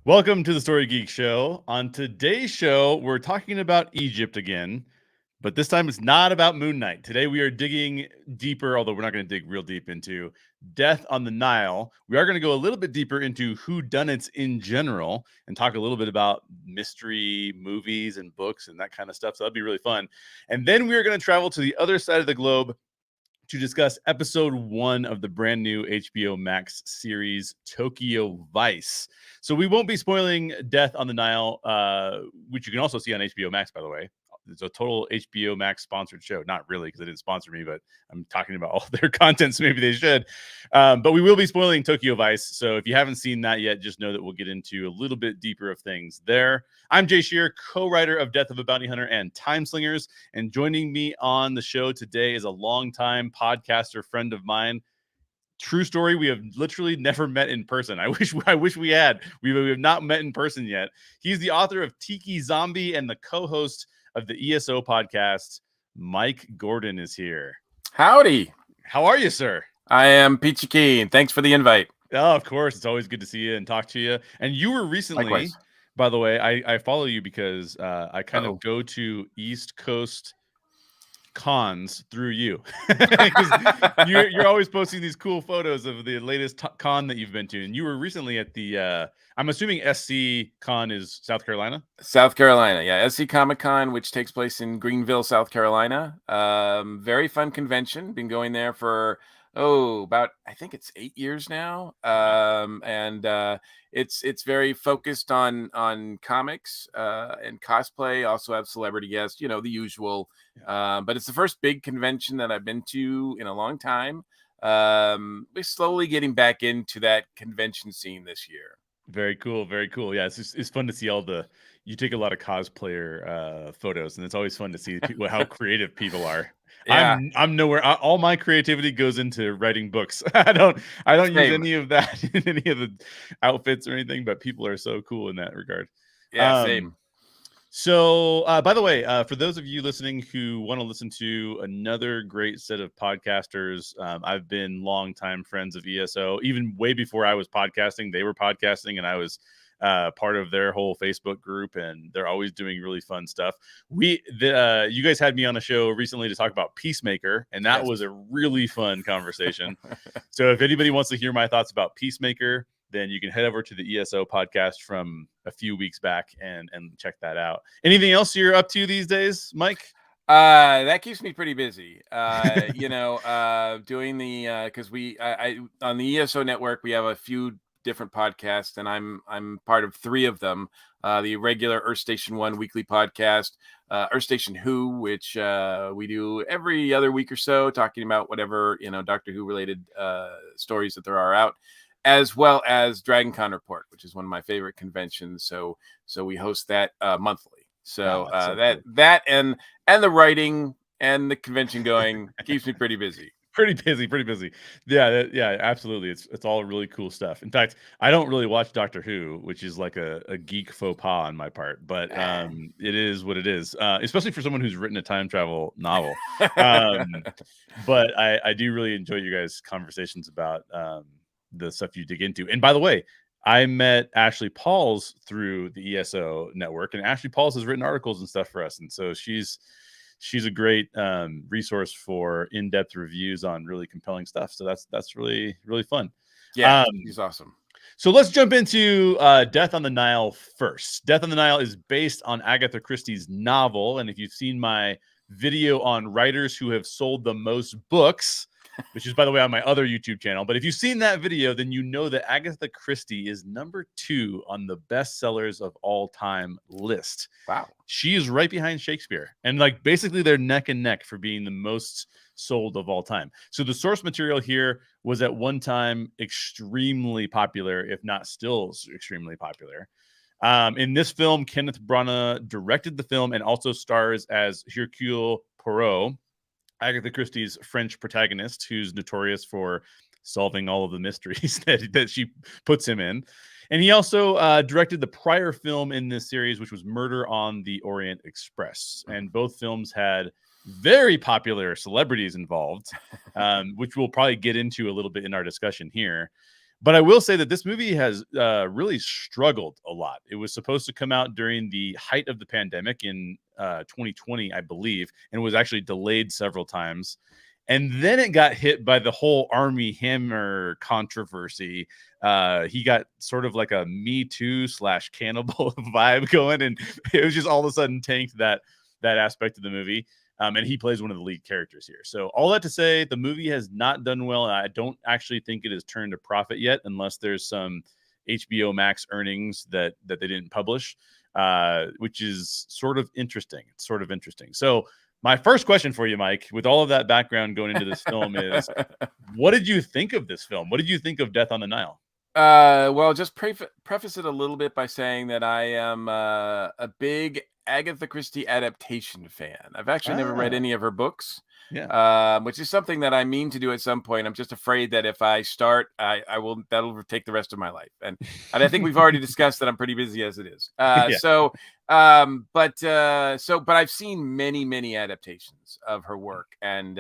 Welcome to the Story Geeks Show. On today's show, we're talking about Egypt again, but this time it's not about Moon Knight. Today we are digging deeper, although we're not going to dig real deep into Death on the Nile. We are going to go a little bit deeper into whodunits in general and talk a little bit about mystery movies and books and that kind of stuff. So that'd be really fun. And then we are going to travel to the other side of the globe to discuss episode 1 of the brand new HBO Max series Tokyo Vice. So we won't be spoiling Death on the Nile, which you can also see on HBO Max, by the way. It's a total HBO Max sponsored show. Not really, because they didn't sponsor me, but I'm talking about all their content, so maybe they should. But we will be spoiling Tokyo Vice. So if you haven't seen that yet, just know that we'll get into a little bit deeper of things there. I'm Jay Sherer, co-writer of Death of a Bounty Hunter and Time Slingers. And joining me on the show today is a longtime podcaster friend of mine. True story, we have literally never met in person. I wish we had. We have not met in person yet. He's the author of Tiki Zombie and the co-host of the ESO Podcast. Mike Gordon is here. Howdy. How are you, sir? I am peachy keen. Thanks for the invite. Oh, of course. It's always good to see you and talk to you. And you were recently, Likewise. by the way, I follow you because I kind of go to East Coast cons through you. you're always posting these cool photos of the latest con that you've been to. And you were recently at the, I'm assuming SC Con is South Carolina? South Carolina, yeah. SC Comic Con, which takes place in Greenville, South Carolina. Very fun convention. Been going there for, about, I think it's 8 years now. It's very focused on comics and cosplay. Also have celebrity guests, the usual. But it's the first big convention that I've been to in a long time. We're slowly getting back into that convention scene this year. Very cool. Very cool. Yeah, it's fun to see you take a lot of cosplayer photos, and it's always fun to see how creative people are. Yeah. I'm nowhere. All my creativity goes into writing books. I don't use any of that in any of the outfits or anything, but people are so cool in that regard. Yeah, same. So, by the way, for those of you listening who want to listen to another great set of podcasters, I've been longtime friends of ESO. Even way before I was podcasting, they were podcasting, and I was part of their whole Facebook group, and they're always doing really fun stuff. You guys had me on a show recently to talk about Peacemaker, and that was a really fun conversation. So if anybody wants to hear my thoughts about Peacemaker, then you can head over to the ESO podcast from a few weeks back and check that out. Anything else you're up to these days, Mike? That keeps me pretty busy. Doing the because I on the ESO network we have a few different podcasts, and I'm part of 3 of them. The regular Earth Station 1 weekly podcast, Earth Station Who, which we do every other week or so, talking about whatever Doctor Who related stories that there are out, as well as Dragon Con Report, which is one of my favorite conventions. So we host that monthly. So that and the writing and the convention going keeps me pretty busy. Pretty busy. Yeah, absolutely. It's all really cool stuff. In fact, I don't really watch Doctor Who, which is like a geek faux pas on my part, but it is what it is, especially for someone who's written a time travel novel. But I do really enjoy you guys' conversations about the stuff you dig into. And by the way, I met Ashley Pauls through the ESO network, and Ashley Pauls has written articles and stuff for us. And so she's a great resource for in-depth reviews on really compelling stuff. So that's really, really fun. Yeah, she's awesome. So let's jump into Death on the Nile first. Death on the Nile is based on Agatha Christie's novel. And if you've seen my video on writers who have sold the most books, which is, by the way, on my other YouTube channel. But if you've seen that video, then you know that Agatha Christie is number 2 on the bestsellers of all time list. Wow. She is right behind Shakespeare. And basically they're neck and neck for being the most sold of all time. So the source material here was at one time extremely popular, if not still extremely popular. In this film, Kenneth Branagh directed the film and also stars as Hercule Poirot, Agatha Christie's French protagonist, who's notorious for solving all of the mysteries that she puts him in. And he also directed the prior film in this series, which was Murder on the Orient Express. And both films had very popular celebrities involved, which we'll probably get into a little bit in our discussion here. But I will say that this movie has really struggled a lot. It was supposed to come out during the height of the pandemic in 2020, I believe, and was actually delayed several times. And then it got hit by the whole Army Hammer controversy. He got sort of like a Me Too / cannibal vibe going, and it was just all of a sudden tanked that aspect of the movie. And he plays one of the lead characters here. So all that to say, the movie has not done well. And I don't actually think it has turned a profit yet, unless there's some HBOMax earnings that they didn't publish, which is sort of interesting. It's sort of interesting. So my first question for you, Mike, with all of that background going into this film is, what did you think of this film? What did you think of Death on the Nile? Well, just preface it a little bit by saying that I am a big Agatha Christie adaptation fan. I've actually never read any of her books, which is something that I mean to do at some point. I'm just afraid that if I start, that'll take the rest of my life. And I think we've already discussed that I'm pretty busy as it is. But I've seen many adaptations of her work, and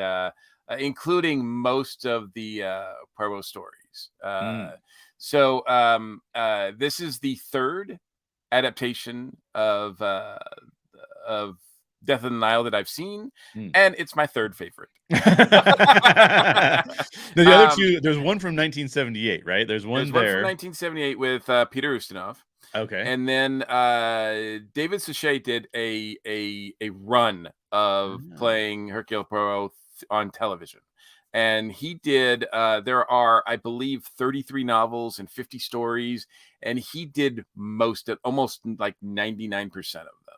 including most of the Poirot stories. So this is the third adaptation of Death on the Nile that I've seen, and it's my third favorite. The other two, there's one from 1978, right? There's one from 1978 with Peter Ustinov. Okay. And then David Suchet did a run of playing Hercule Poirot on television. And he did, there are, I believe, 33 novels and 50 stories. And he did almost like 99% of them.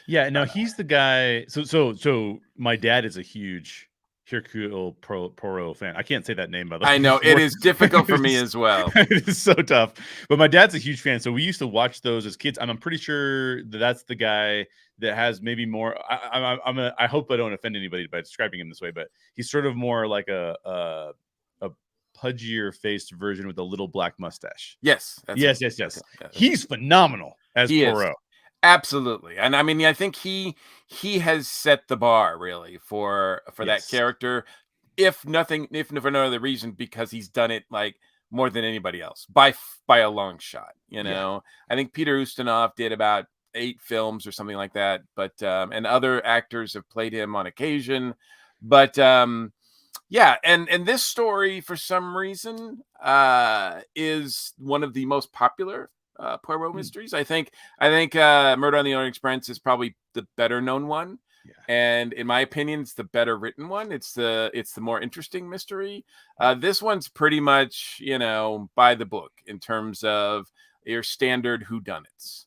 Yeah, no, he's the guy. So my dad is a huge Hercule Poirot fan. I can't say that name, by the way. I know, it is difficult for me as well. It is so tough. But my dad's a huge fan. So we used to watch those as kids. I'm pretty sure that's the guy that has maybe more. I hope I don't offend anybody by describing him this way, but he's sort of more like a pudgier faced version with a little black mustache. Yes. Yes. He's phenomenal as Poirot. Absolutely. And I mean, I think he has set the bar really for that character, if for no other reason, because he's done it like more than anybody else by a long shot. You know, I think Peter Ustinov did about 8 films or something like that, but and other actors have played him on occasion, but and this story for some reason is one of the most popular Poirot mysteries. I think Murder on the Orient Express is probably the better known one, and in my opinion, it's the better written one. It's the more interesting mystery. This one's pretty much by the book in terms of your standard whodunits.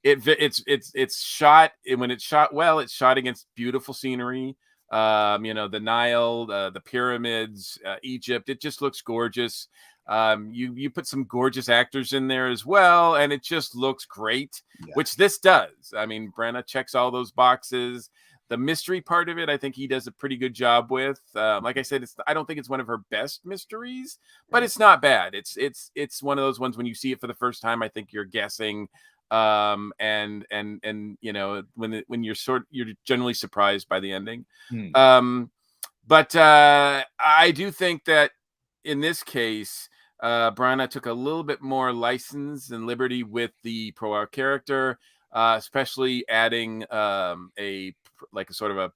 It's shot when it's shot well. It's shot against beautiful scenery. The Nile, the pyramids, Egypt. It just looks gorgeous. You put some gorgeous actors in there as well, and it just looks great, which this does. I mean, Branagh checks all those boxes. The mystery part of it, I think he does a pretty good job with. Like I said, I don't think it's one of her best mysteries, but it's not bad. It's one of those ones when you see it for the first time, I think you're guessing, and when you're generally surprised by the ending. But I do think that in this case, Branagh took a little bit more license and liberty with the Poirot character, especially adding a sort of a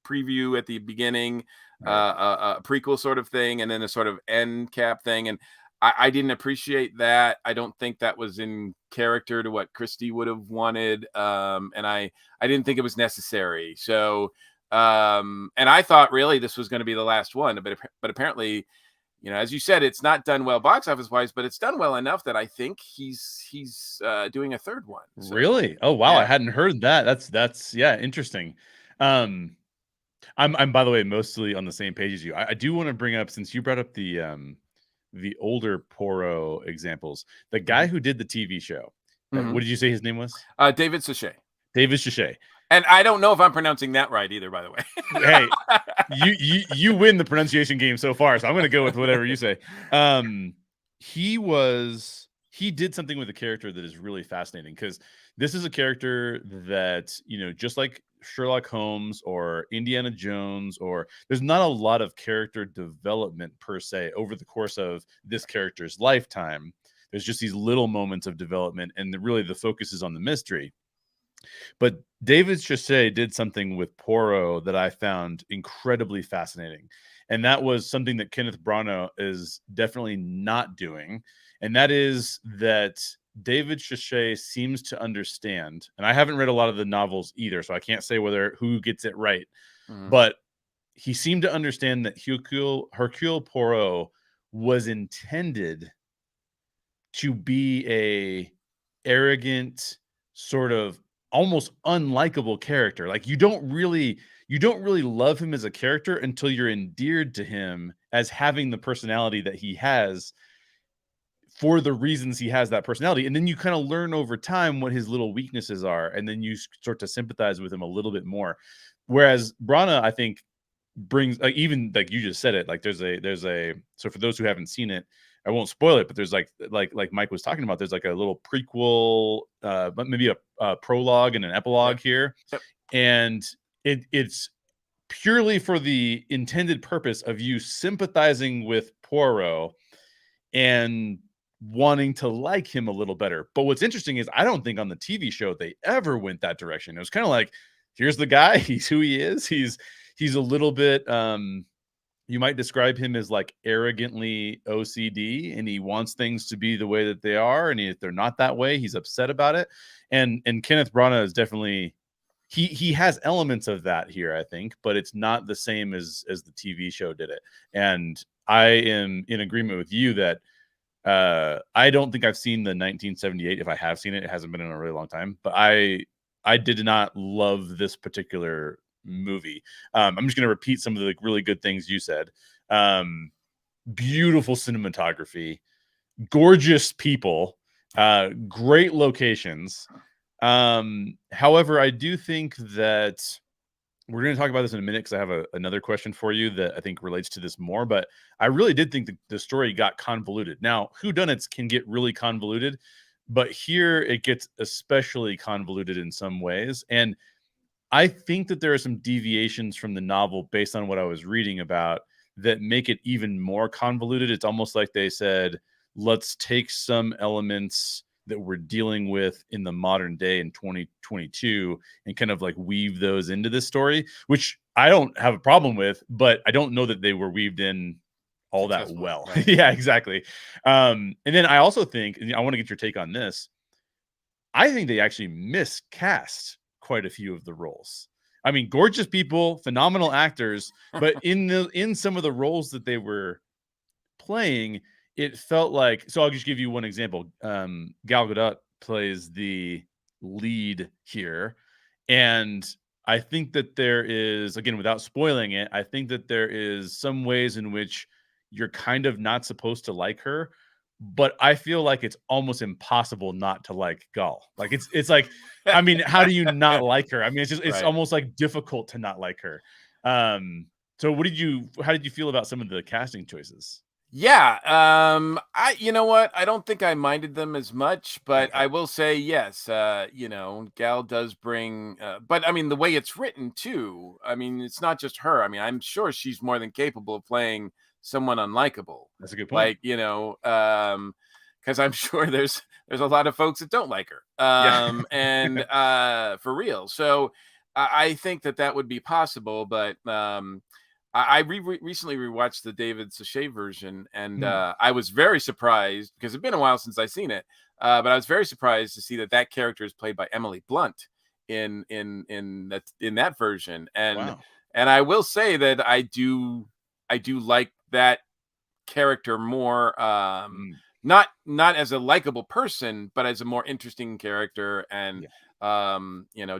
preview at the beginning, a prequel sort of thing, and then a sort of end cap thing. And I didn't appreciate that. I don't think that was in character to what Christie would have wanted, and I didn't think it was necessary. So, and I thought really this was going to be the last one, but apparently, as you said, it's not done well box office wise, but it's done well enough that I think he's doing a third one. So, really? Oh wow, I hadn't heard that. That's interesting. I'm by the way mostly on the same page as you. I do want to bring up, since you brought up the older Poirot examples, the guy who did the TV show. What did you say his name was? David Suchet. David Suchet. And I don't know if I'm pronouncing that right either, by the way. Hey, you win the pronunciation game so far, so I'm going to go with whatever you say. He did something with the character that is really fascinating, because this is a character that, just like Sherlock Holmes or Indiana Jones, or there's not a lot of character development per se over the course of this character's lifetime. There's just these little moments of development, and really the focus is on the mystery. But David Suchet did something with Poirot that I found incredibly fascinating. And that was something that Kenneth Branagh is definitely not doing. And that is that David Suchet seems to understand, and I haven't read a lot of the novels either, so I can't say who gets it right. But he seemed to understand that Hercule Poirot was intended to be a arrogant, sort of almost unlikable character. Like you don't really love him as a character until you're endeared to him as having the personality that he has for the reasons he has that personality. And then you kind of learn over time what his little weaknesses are, and then you start to sympathize with him a little bit more. Whereas Branagh, I think, brings even like you just said it, like there's a so for those who haven't seen it, I won't spoil it, but there's like Mike was talking about, there's like a little prequel, but maybe a prologue and an epilogue here. And it's purely for the intended purpose of you sympathizing with Poirot and wanting to like him a little better. But what's interesting is I don't think on the TV show they ever went that direction. It was kind of like, here's the guy, he's who he is. He's a little bit you might describe him as like arrogantly OCD, and he wants things to be the way that they are, and if they're not that way, he's upset about it. And Kenneth Branagh is definitely he has elements of that here, I think, but it's not the same as the TV show did it. And I am in agreement with you that I don't think I've seen the 1978. If I have seen it, it hasn't been in a really long time, but I did not love this particular movie. I'm just going to repeat some of the really good things you said. Beautiful cinematography, gorgeous people, great locations. However, I do think that we're going to talk about this in a minute because I have another question for you that I think relates to this more, but I really did think the story got convoluted. Now, whodunits can get really convoluted, but here it gets especially convoluted in some ways. And I think that there are some deviations from the novel based on what I was reading about that make it even more convoluted. It's almost like they said, let's take some elements that we're dealing with in the modern day in 2022 and kind of like weave those into this story, which I don't have a problem with, but I don't know that they were weaved in all that well. Right? Yeah, exactly. And then I also think, and I want to get your take on this, I think they actually miscast quite a few of the roles. I mean, gorgeous people, phenomenal actors, but in some of the roles that they were playing, it felt like, so I'll just give you one example. Gal Gadot plays the lead here, and I think that there is, again, without spoiling it, I think that there is some ways in which you're kind of not supposed to like her, but I feel like it's almost impossible not to like Gal. Like it's like, I mean, how do you not like her? I mean, it's right. Almost like difficult to not like her. So how did you feel about some of the casting choices? Yeah, you know what? I don't think I minded them as much, but I will say yes. Gal does bring, but I mean, the way it's written too. I mean, it's not just her. I mean, I'm sure she's more than capable of playing someone unlikable. That's a good point. Like, because I'm sure there's a lot of folks that don't like her. And for real. So I think that would be possible, but I recently rewatched the David Suchet version, and I was very surprised because it's been a while since I've seen it. But I was very surprised to see that character is played by Emily Blunt in that version. And wow. And I will say that I do like that character more. Not as a likable person, but as a more interesting character, and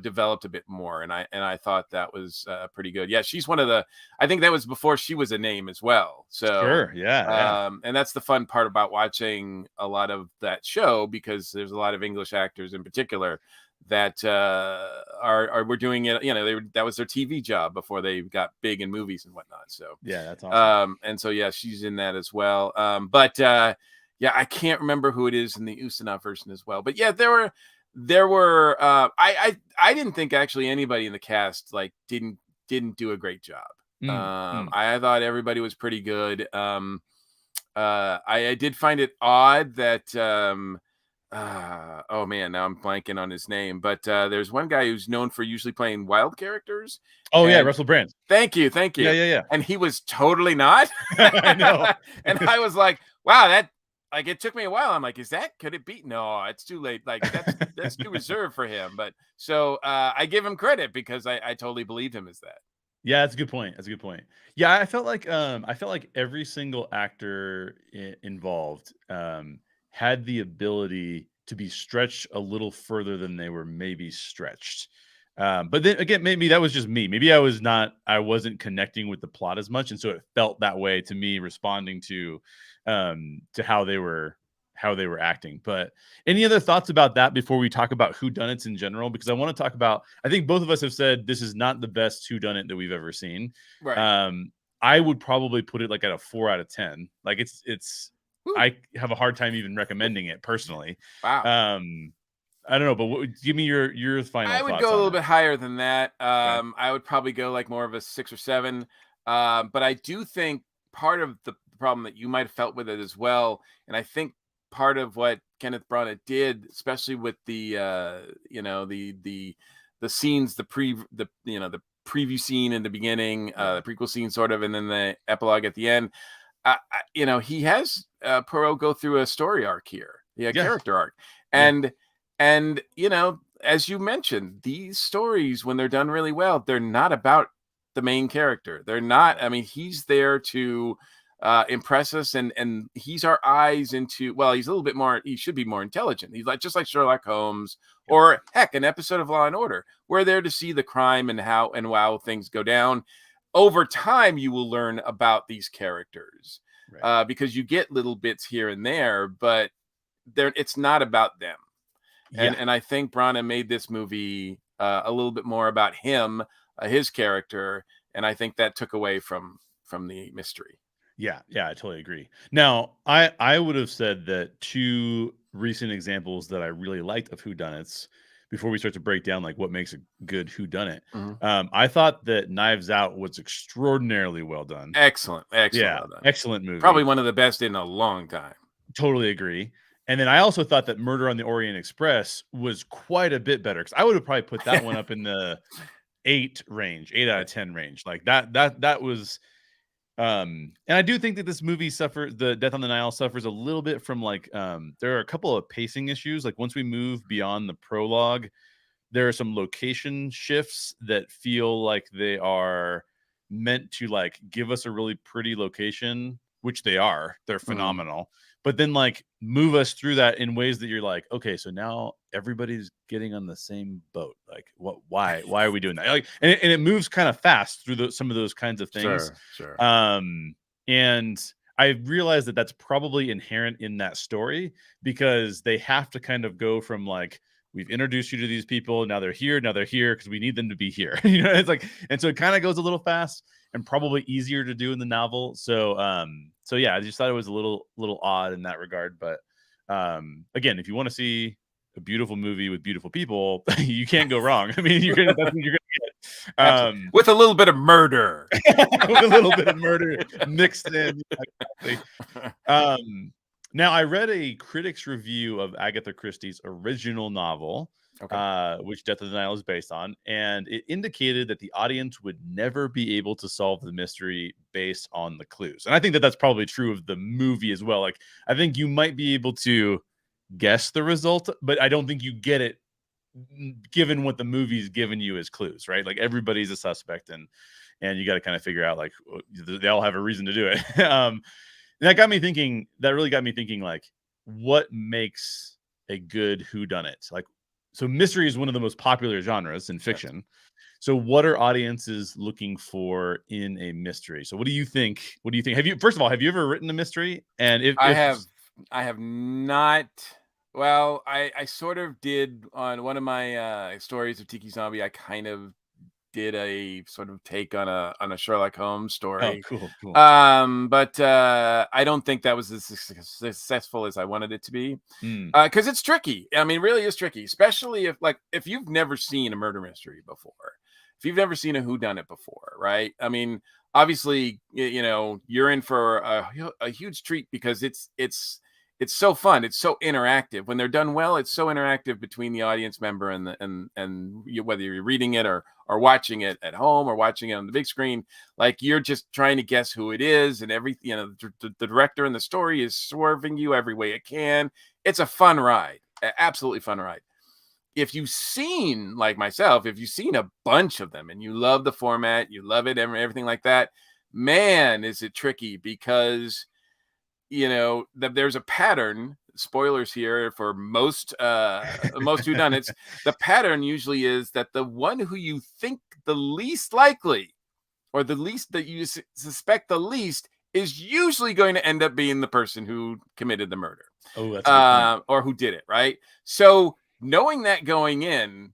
developed a bit more. And I thought that was pretty good. Yeah, she's one of the. I think that was before she was a name as well. So sure, yeah. And that's the fun part about watching a lot of that show, because there's a lot of English actors in particular that were doing it. That was their TV job before they got big in movies and whatnot. So yeah, that's awesome. And so yeah, she's in that as well. But yeah, I can't remember who it is in the Ustinov version as well. But yeah, there there were I didn't think actually anybody in the cast like didn't do a great job. I thought everybody was pretty good. I did find it odd that oh man, now I'm blanking on his name, but there's one guy who's known for usually playing wild characters. Oh yeah, Russell Brand. Thank you. Yeah. And he was totally not. I know. And I was like, wow, that like it took me a while. I'm like, could it be? No, it's too late. Like that's too reserved for him. But so I give him credit because I totally believed him as that. Yeah, that's a good point. Yeah, I felt like every single actor involved had the ability to be stretched a little further than they were maybe stretched. But then again, maybe that was just me. Maybe I wasn't connecting with the plot as much, and so it felt that way to me, responding to how they were acting. But any other thoughts about that before we talk about whodunits in general? Because I want to talk about, I think both of us have said this is not the best whodunit that we've ever seen. Right. I would probably put it like at a 4 out of 10. Like it's I have a hard time even recommending it personally. Wow. I don't know, but give me your final thoughts. I would go a little bit higher than that. I would probably go like more of a 6 or 7. But I do think part of the problem that you might have felt with it as well, and I think part of what Kenneth Branagh did, especially with the the scenes, the preview scene in the beginning, the prequel scene sort of, and then the epilogue at the end. He has Poirot go through a story arc here, character arc, and as you mentioned, these stories, when they're done really well, they're not about the main character. They're not. I mean, he's there to impress us, and he's our eyes into. Well, he's a little bit more. He should be more intelligent. He's just like Sherlock Holmes, or heck, an episode of Law and Order. We're there to see the crime and how things go down. Over time, you will learn about these characters because you get little bits here and there, but it's not about them. And I think Branagh made this movie a little bit more about him, his character, and I think that took away from the mystery. Yeah, I totally agree. Now, I would have said that 2 recent examples that I really liked of whodunits, before we start to break down like what makes a good whodunit. I thought that Knives Out was extraordinarily well done. Excellent. Yeah, well done. Excellent movie. Probably one of the best in a long time. Totally agree. And then I also thought that Murder on the Orient Express was quite a bit better, because I would have probably put that one up in the 8 out of 10 range. Like that was. And I do think that this movie the Death on the Nile suffers a little bit from there are a couple of pacing issues. Like once we move beyond the prologue, there are some location shifts that feel like they are meant to give us a really pretty location, which they are. They're phenomenal. But then move us through that in ways that you're like, okay, so now everybody's getting on the same boat. Like why are we doing that? And it moves kind of fast through some of those kinds of things. Sure. And I realized that that's probably inherent in that story, because they have to kind of go from we've introduced you to these people, now they're here because we need them to be here. And so it kind of goes a little fast, and probably easier to do in the novel. So yeah, I just thought it was a little odd in that regard. But again, if you want to see a beautiful movie with beautiful people, you can't go wrong. I mean, that's what you're gonna get. With a little bit of murder. With a little bit of murder mixed in. Now, I read a critic's review of Agatha Christie's original novel, which Death of the Nile is based on, and it indicated that the audience would never be able to solve the mystery based on the clues. And I think that that's probably true of the movie as well. I think you might be able to guess the result, but I don't think you get it given what the movie's given you as clues, right? Everybody's a suspect, and you got to kind of figure out they all have a reason to do it. That really got me thinking, what makes a good whodunit? So mystery is one of the most popular genres in fiction. Yes. So what are audiences looking for in a mystery? So what do you think? First of all, have you ever written a mystery? And I have not. Well, I sort of did on one of my stories of Tiki Zombie. I kind of did a sort of take on a Sherlock Holmes Oh, story. cool. But I don't think that was as successful as I wanted it to be, because it's tricky. I mean, really is tricky, especially if you've never seen a murder mystery before, if you've never seen a whodunit before, right? I mean, obviously, you're in for a huge treat, because it's so fun. It's so interactive. When they're done well, it's so interactive between the audience member and whether you're reading it or watching it at home or watching it on the big screen. Like, you're just trying to guess who it is, and the director in the story is swerving you every way it can. It's a fun ride, absolutely fun ride. If you've seen, like myself, if you've seen a bunch of them and you love the format, you love it, everything like that, man, is it tricky, because there's a pattern. Spoilers here for most whodunits. The pattern usually is that the one who you think the least likely, or the least that you suspect the least, is usually going to end up being the person who committed the murder. Oh, that's a good point. Or who did it, right? So knowing that going in,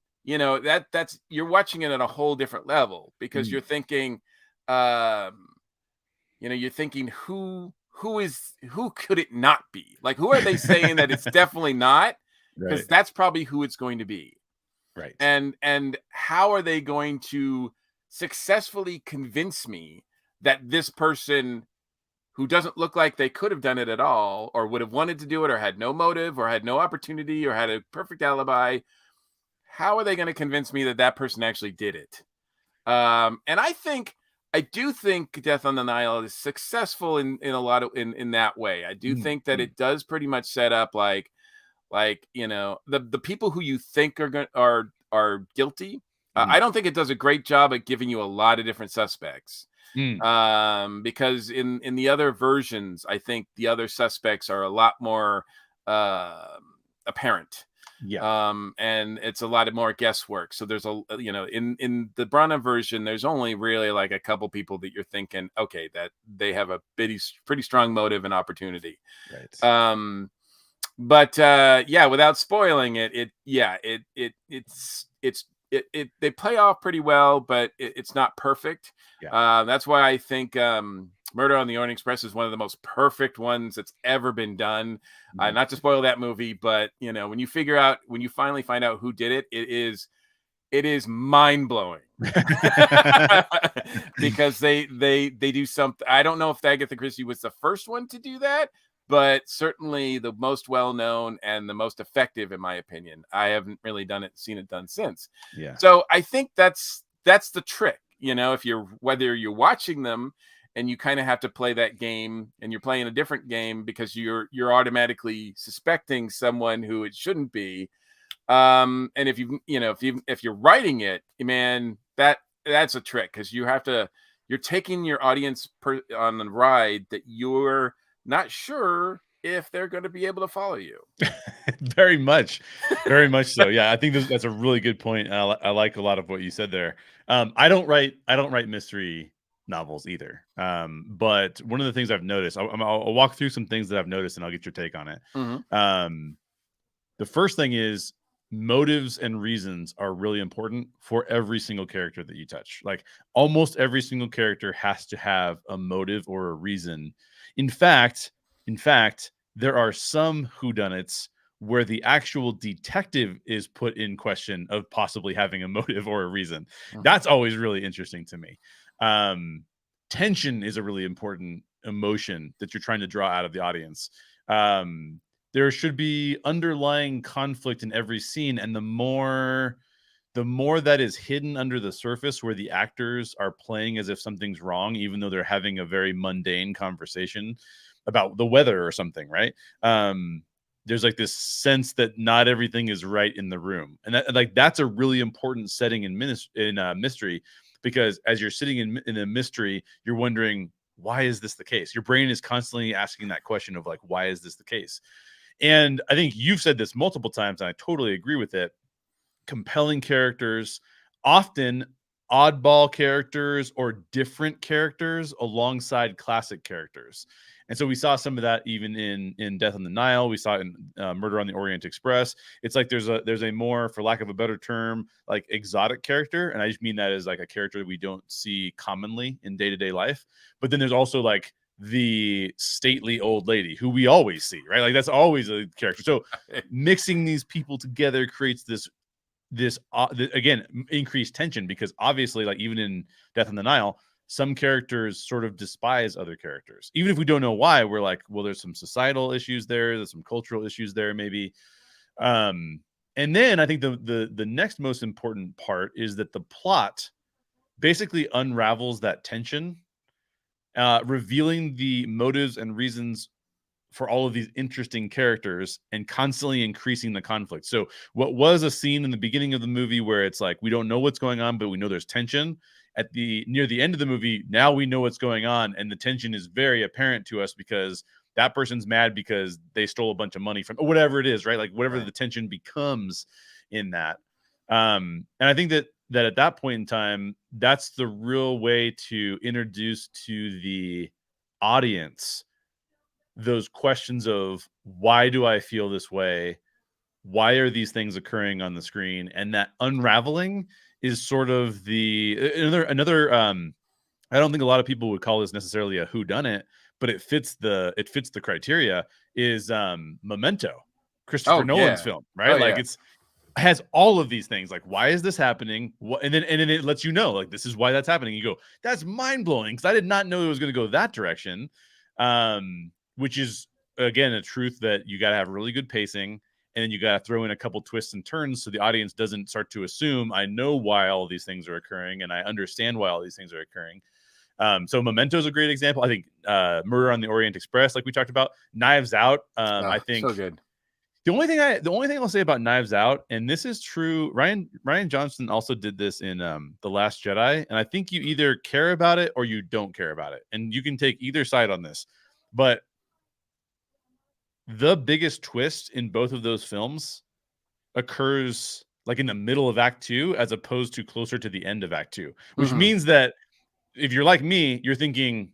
that's you're watching it at a whole different level, because you're thinking, you're thinking who could it not be? Like, who are they saying that it's definitely not? Because Right. that's probably who it's going to be. Right. And how are they going to successfully convince me that this person, who doesn't look like they could have done it at all, or would have wanted to do it, or had no motive, or had no opportunity, or had a perfect alibi, how are they going to convince me that that person actually did it? And I do think Death on the Nile is successful in a lot of in that way. I do think that it does pretty much set up like the people who you think are guilty. I don't think it does a great job at giving you a lot of different suspects. Because in the other versions, I think the other suspects are a lot more apparent. Yeah. And it's a lot more guesswork. So there's in the Branagh version, there's only really like a couple people that you're thinking, okay, that they have a pretty strong motive and opportunity. Right. But without spoiling it, they play off pretty well, but it's not perfect. Yeah. That's why I think Murder on the Orient Express is one of the most perfect ones that's ever been done. Not to spoil that movie, but when you finally find out who did it, it is mind blowing. Because they do something. I don't know if Agatha Christie was the first one to do that, but certainly the most well-known and the most effective, in my opinion. I haven't really seen it done since. Yeah. So I think that's the trick. Whether you're watching them and you kind of have to play that game, and you're playing a different game because you're automatically suspecting someone who it shouldn't be. And if you're writing it, man, that's a trick, because you're taking your audience on a ride that you're not sure if they're going to be able to follow you. Very much so. Yeah, I think that's a really good point. I like a lot of what you said there. I don't write mystery novels either. But one of the things I've noticed, I'll walk through some things that I've noticed, and I'll get your take on it. The first thing is, motives and reasons are really important for every single character that you touch. Like, almost every single character has to have a motive or a reason. In fact, there are some whodunits where the actual detective is put in question of possibly having a motive or a reason. That's always really interesting to me. Tension is a really important emotion that you're trying to draw out of the audience. There should be underlying conflict in every scene, and the more that is hidden under the surface, where the actors are playing as if something's wrong, even though they're having a very mundane conversation about the weather or something, right? There's like this sense that not everything is right in the room, and that's a really important setting in mystery, because as you're sitting in a mystery, you're wondering, why is this the case? Your brain is constantly asking that question of like, why is this the case? And I think you've said this multiple times, and I totally agree with it. Compelling characters often oddball characters or different characters alongside classic characters. And so we saw some of that even in Death on the Nile. We saw it in Murder on the Orient Express. It's like there's a more, for lack of a better term, like exotic character. And I just mean that as like a character that we don't see commonly in day-to-day life. But then there's also like the stately old lady who we always see, right? Like that's always a character. So mixing these people together creates this again, increased tension, because obviously, like even in Death on the Nile, some characters sort of despise other characters. Even if we don't know why, we're like, well, there's some societal issues there's some cultural issues there, maybe. And then I think the next most important part is that the plot basically unravels that tension, revealing the motives and reasons for all of these interesting characters and constantly increasing the conflict. So what was a scene in the beginning of the movie where it's like, we don't know what's going on, but we know there's tension near the end of the movie. Now we know what's going on. And the tension is very apparent to us because that person's mad because they stole a bunch of money from, or whatever it is, right? Like whatever the tension becomes in that. And I think that at that point in time, that's the real way to introduce to the audience those questions of, why do I feel this way? Why are these things occurring on the screen? And that unraveling is sort of another I don't think a lot of people would call this necessarily a whodunit, but it fits the criteria, is Memento, Christopher Nolan's film, right? It has all of these things, like, why is this happening? And then it lets you know, like, this is why that's happening. You go, that's mind blowing, because I did not know it was going to go that direction. Which is, again, a truth that you got to have really good pacing, and then you got to throw in a couple twists and turns so the audience doesn't start to assume I know why all these things are occurring and I understand why all these things are occurring. So Memento is a great example. I think Murder on the Orient Express, like we talked about, Knives Out. I think so good. The only thing I'll say about Knives Out, and this is true, Ryan Johnson also did this in The Last Jedi, and I think you either care about it or you don't care about it, and you can take either side on this, but the biggest twist in both of those films occurs like in the middle of Act 2 as opposed to closer to the end of Act 2, which means that if you're like me, you're thinking,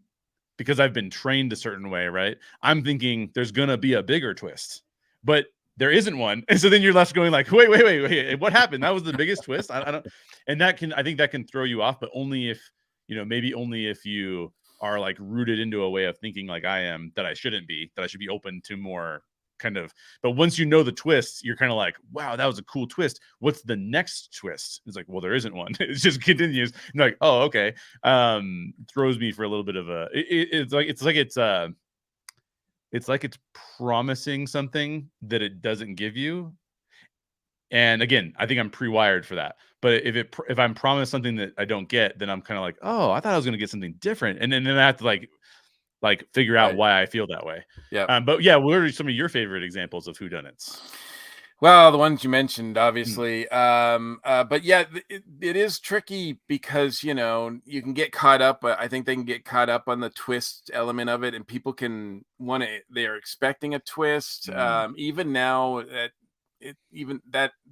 because I've been trained a certain way, right? I'm thinking there's going to be a bigger twist, but there isn't one. And so then you're left going like, wait, what happened? That was the biggest twist. I don't, and I think that can throw you off, but only if, maybe only if you are like rooted into a way of thinking like I am, that I shouldn't be, that I should be open to more kind of, but once you know the twists, you're kind of like, wow, that was a cool twist. What's the next twist? It's like, well, there isn't one. It just continues. And like, oh, okay. Throws me for a little bit of a, it's like it's promising something that it doesn't give you. And again, I think I'm pre-wired for that. But if I'm promised something that I don't get, then I'm kind of like, oh, I thought I was going to get something different. And then I have to like figure out why I feel that way. Yeah. But yeah, what are some of your favorite examples of whodunits? Well, the ones you mentioned, obviously. But yeah, it is tricky because, you can get caught up. I think they can get caught up on the twist element of it, and people can they're expecting a twist. Even now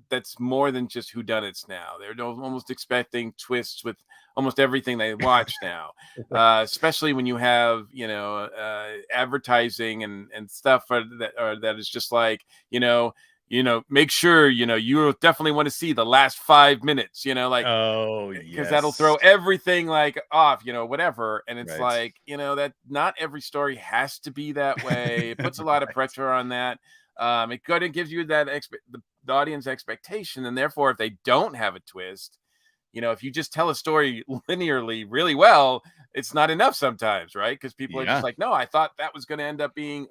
that's more than just whodunits now. They're almost expecting twists with almost everything they watch now, especially when you have, advertising and stuff that is just like, make sure, you definitely want to see the last 5 minutes, because that'll throw everything like off, whatever. And it's like, that not every story has to be that way. It puts a lot of pressure on that. It gives you that the audience expectation. And therefore, if they don't have a twist, if you just tell a story linearly really well, it's not enough sometimes, right? Because people are just like, no, I thought that was going to end up being,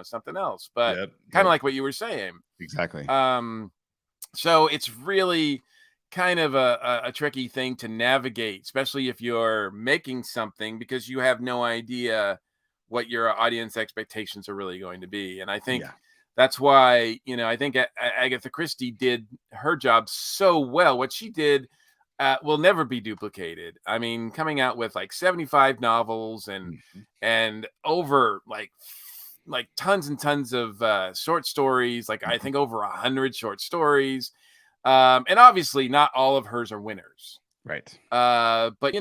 something else. But kind of like what you were saying. Exactly. So it's really kind of a tricky thing to navigate, especially if you're making something, because you have no idea what your audience expectations are really going to be. And I think that's why, I think Agatha Christie did her job so well. What she did will never be duplicated. I mean, coming out with like 75 novels and over like tons and tons of short stories, like I think over 100 short stories. And obviously not all of hers are winners. Right. But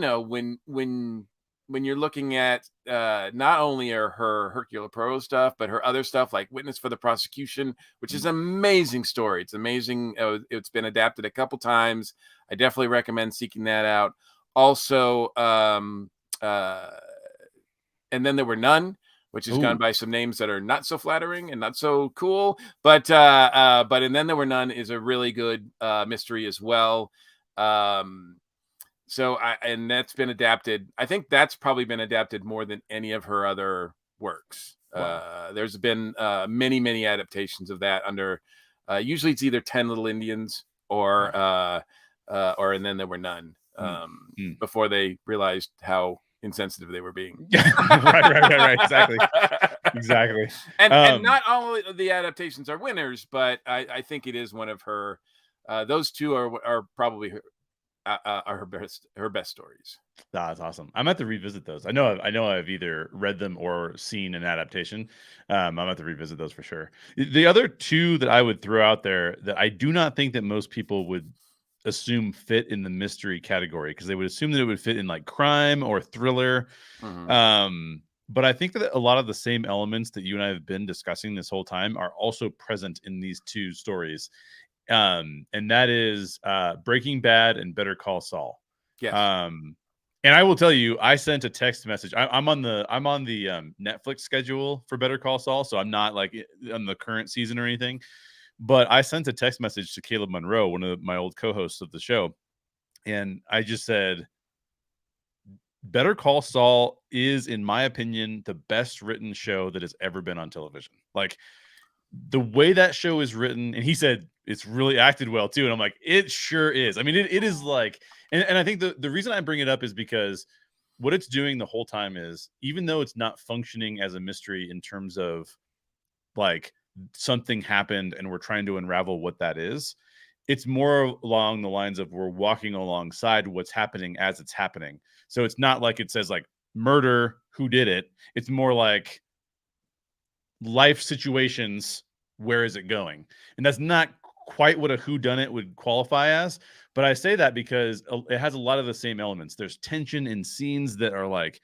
when you're looking at not only her Hercule Poirot stuff, but her other stuff like Witness for the Prosecution, which is an amazing story. It's amazing. It's been adapted a couple times. I definitely recommend seeking that out. Also, and Then There Were None, which has gone by some names that are not so flattering and not so cool. But And Then There Were None is a really good mystery as well. And that's been adapted. I think that's probably been adapted more than any of her other works. Wow. There's been many adaptations of that under. Usually it's either 10 Little Indians or And Then There Were None. Before they realized how insensitive they were being. right. Exactly. And not all of the adaptations are winners, but I think it is one of her. Those two are probably are her best stories. That's awesome. I'm going to revisit those. I know I've either read them or seen an adaptation. I'm going to revisit those for sure. The other two that I would throw out there that I do not think that most people would assume fit in the mystery category, because they would assume that it would fit in like crime or thriller. But I think that a lot of the same elements that you and I have been discussing this whole time are also present in these two stories. And that is Breaking Bad and Better Call Saul. Yes. And I will tell you, I sent a text message. I'm on the Netflix schedule for Better Call Saul, so I'm not like on the current season or anything. But I sent a text message to Caleb Monroe, one of my old co-hosts of the show, and I just said, Better Call Saul is, in my opinion, the best written show that has ever been on television. Like, the way that show is written, and he said it's really acted well too. And I'm like, it sure is. I mean, it is like, and I think the reason I bring it up is because what it's doing the whole time is, even though it's not functioning as a mystery in terms of like something happened and we're trying to unravel what that is, it's more along the lines of we're walking alongside what's happening as it's happening. So it's not like it says like murder, who did it? It's more like life situations, where is it going? And that's not quite what a whodunit would qualify as, but I say that because it has a lot of the same elements. There's tension in scenes that are like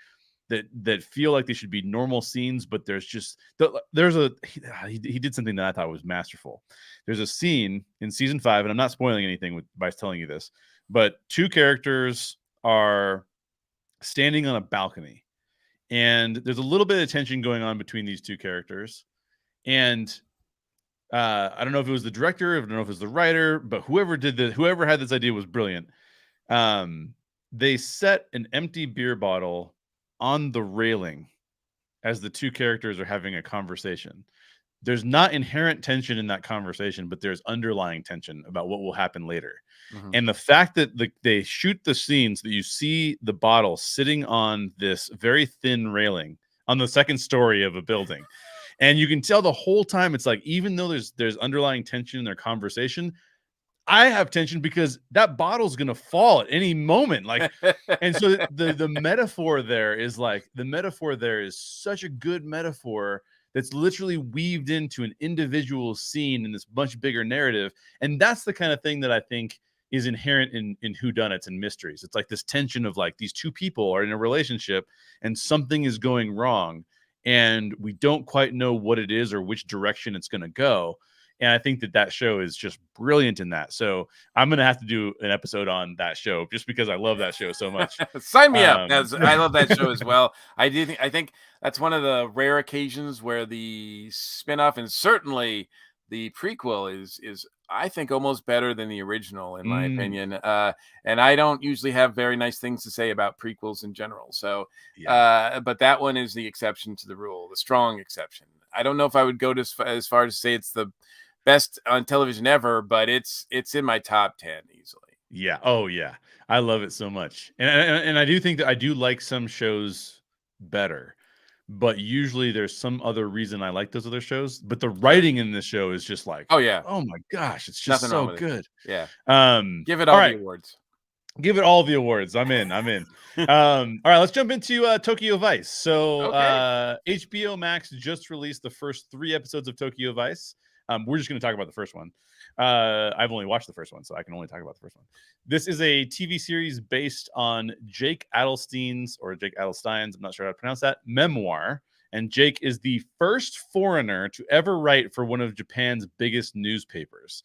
that feel like they should be normal scenes, but there's just he did something that I thought was masterful. There's a scene in season 5, and I'm not spoiling anything by telling you this, but two characters are standing on a balcony, and there's a little bit of tension going on between these two characters. And I don't know if it was the director, I don't know if it was the writer, but whoever had this idea was brilliant. They set an empty beer bottle on the railing as the two characters are having a conversation. There's not inherent tension in that conversation, but there's underlying tension about what will happen later. And the fact that they shoot the scene so that you see the bottle sitting on this very thin railing on the second story of a building, and you can tell the whole time, it's like, even though there's underlying tension in their conversation, I have tension because that bottle's gonna fall at any moment. Like, and so the metaphor there is such a good metaphor that's literally weaved into an individual scene in this much bigger narrative. And that's the kind of thing that I think is inherent in whodunits and mysteries. It's like this tension of like, these two people are in a relationship and something is going wrong, and we don't quite know what it is or which direction it's going to go. And I think that show is just brilliant in that. So I'm going to have to do an episode on that show just because I love that show so much. Sign me up. I love that show as well. I think that's one of the rare occasions where the spinoff, and certainly the prequel, is I think almost better than the original, in my opinion. And I don't usually have very nice things to say about prequels in general. So, but that one is the exception to the rule, the strong exception. I don't know if I would go as far as to say it's the best on television ever, but it's in my top 10 easily. Yeah. Oh yeah. I love it so much. And I do think that I do like some shows better, but usually there's some other reason I like those other shows. But the writing in this show is just like, oh yeah, oh my gosh, it's just so good. Yeah. Give it all the awards. Give it all the awards. I'm in. All right, let's jump into Tokyo Vice. So HBO Max just released the first 3 episodes of Tokyo Vice. We're just going to talk about the first one. I've only watched the first one, so I can only talk about the first one. This is a TV series based on Jake Adelstein's, I'm not sure how to pronounce that, memoir. And Jake is the first foreigner to ever write for one of Japan's biggest newspapers,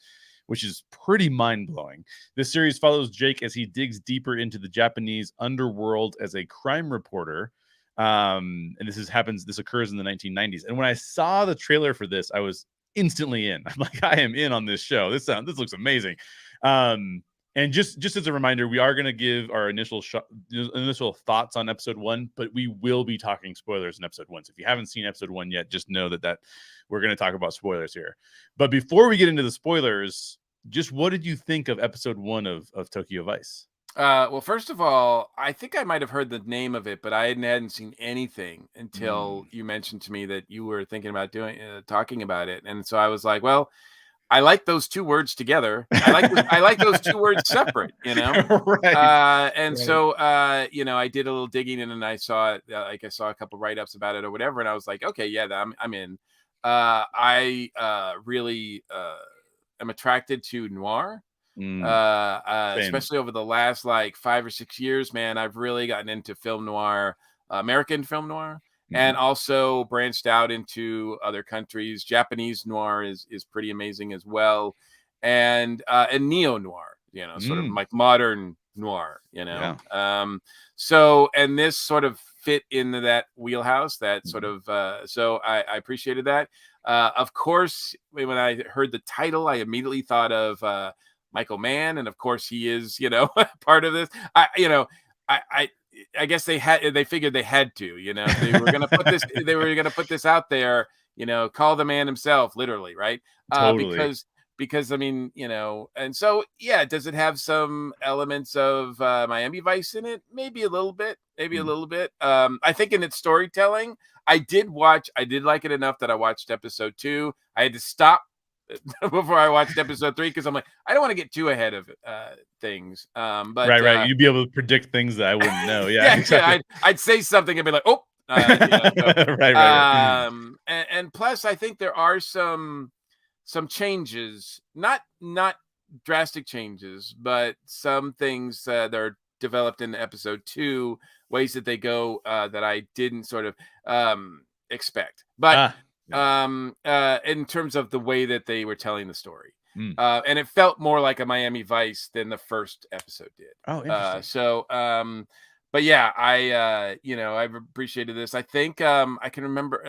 which is pretty mind-blowing. This series follows Jake as he digs deeper into the Japanese underworld as a crime reporter. And this occurs in the 1990s. And when I saw the trailer for this, I was instantly in. I'm like, I am in on this show. This looks amazing. And just as a reminder, we are going to give our initial thoughts on episode 1, but we will be talking spoilers in episode 1. So if you haven't seen episode 1 yet, just know that we're going to talk about spoilers here. But before we get into the spoilers, just what did you think of episode 1 of Tokyo Vice? Well, first of all, I think I might have heard the name of it, but I hadn't seen anything until you mentioned to me that you were thinking about talking about it. And so I was like, well, I like those two words together. I like those two words separate, Right. So, I did a little digging and I saw it, I saw a couple write-ups about it or whatever. And I was like, okay, yeah, I'm in. I really am attracted to noir. Especially over the last 5 or 6 years, man, I've really gotten into film noir, American film noir, and also branched out into other countries. Japanese noir is pretty amazing as well, and neo noir, sort of like modern noir, So, and this sort of fit into that wheelhouse, that sort of. So I appreciated that. Of course, when I heard the title, I immediately thought of Michael Mann, and of course he is, part of this. I guess they figured they had to, they were going to put this out there, call the man himself, literally, right? Totally. Because I mean, and so yeah, does it have some elements of Miami Vice in it? Maybe a little bit. I think in its storytelling, I did like it enough that I watched episode 2. I had to stop before I watched episode 3 because I'm like, I don't want to get too ahead of things. But right. You'd be able to predict things that I wouldn't know. Yeah, exactly. I'd say something and be like, oh, right. And plus, I think there are some changes, not drastic changes, but some things that are developed in episode 2, ways that they go that I didn't sort of expect, but. In terms of the way that they were telling the story. And it felt more like a Miami Vice than the first episode did. Oh, interesting. But yeah, I've appreciated this. I think I can remember,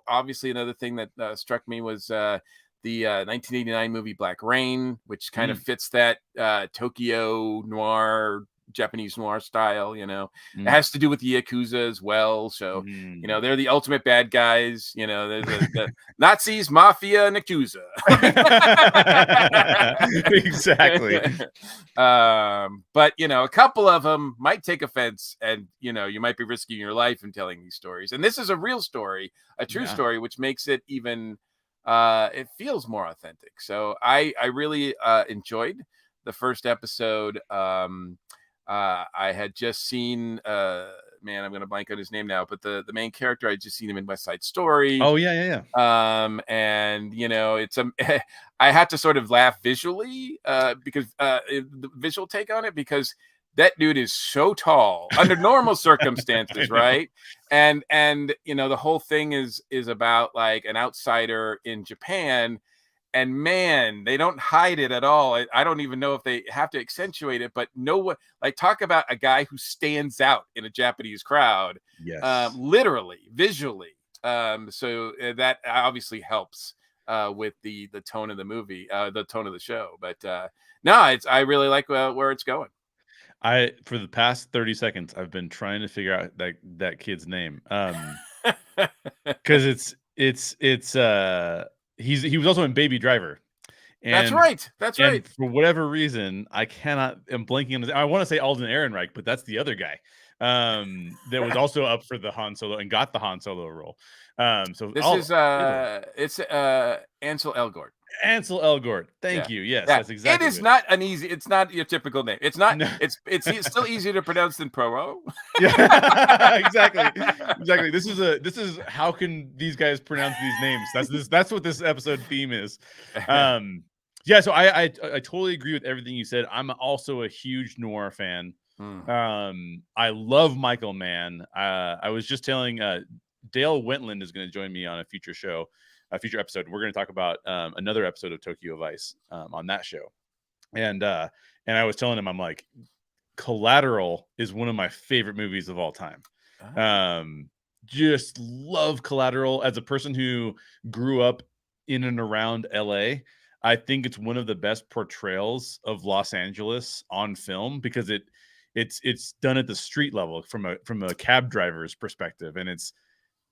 obviously another thing that struck me was the 1989 movie Black Rain, which kind of fits that Tokyo noir, Japanese noir style, It has to do with the Yakuza as well. So, they're the ultimate bad guys. There's the Nazis, Mafia, and Yakuza. Exactly. But, a couple of them might take offense and, you might be risking your life in telling these stories. And this is a real story, a true story, which makes it even, it feels more authentic. So I really enjoyed the first episode. I had just seen, man, I'm going to blank on his name now, but the main character, I just seen him in West Side Story. Oh, yeah. And, it's I had to sort of laugh visually because the visual take on it, because that dude is so tall under normal circumstances, right? And the whole thing is about like an outsider in Japan. And man, they don't hide it at all. I don't even know if they have to accentuate it, but no one, talk about a guy who stands out in a Japanese crowd. Yes. Literally, visually. So that obviously helps with the tone of the movie, the tone of the show. But no, I really like where it's going. For the past 30 seconds, I've been trying to figure out that kid's name. Because he was also in Baby Driver. And, That's right. For whatever reason, I'm blanking on his. I want to say Alden Ehrenreich, but that's the other guy that was also up for the Han Solo and got the Han Solo role. So this is it's Ansel Elgort. Ansel Elgort. Thank you. Yes, that's exactly It is it. not an easy. It's not your typical name. It's not. No. It's still easier to pronounce than Poirot. Yeah, exactly. This is how can these guys pronounce these names? That's what this episode theme is. Yeah, so I totally agree with everything you said. I'm also a huge noir fan. I love Michael Mann. I was just telling Dale Wentland is going to join me on a future episode. We're going to talk about another episode of Tokyo Vice on that show. And I was telling him, I'm like, Collateral is one of my favorite movies of all time. Just love Collateral. As a person who grew up in and around LA, I think it's one of the best portrayals of Los Angeles on film, because it's done at the street level from a cab driver's perspective, and it's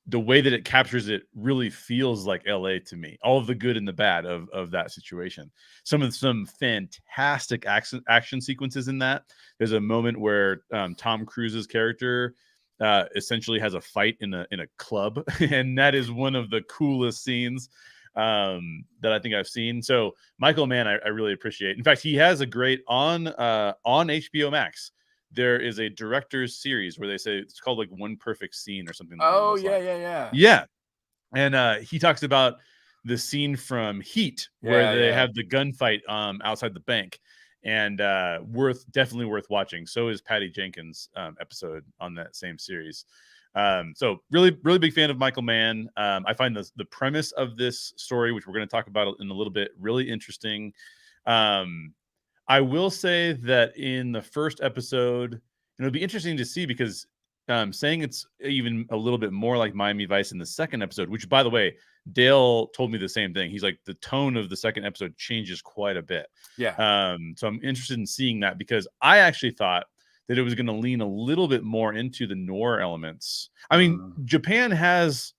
the way that it captures it really feels like LA to me. All of the good and the bad of that situation. Some fantastic action sequences in that. There's a moment where Tom Cruise's character essentially has a fight in a club, and that is one of the coolest scenes that I think I've seen. So Michael Mann, I really appreciate. In fact, he has a great on HBOMax. There is a director's series where they say it's called like One Perfect Scene or something. Oh, yeah. Yeah. And he talks about the scene from Heat where they have the gunfight outside the bank, and definitely worth watching. So is Patty Jenkins' episode on that same series. So really big fan of Michael Mann. I find the premise of this story, which we're going to talk about in a little bit, really interesting. I will say that in the first episode, and it'll be interesting to see, because saying it's even a little bit more like Miami Vice in the second episode, which, by the way, Dale told me the same thing. He's like, the tone of the second episode changes quite a bit. Yeah. So I'm interested in seeing that, because I actually thought that it was going to lean a little bit more into the noir elements. I mean, Japan has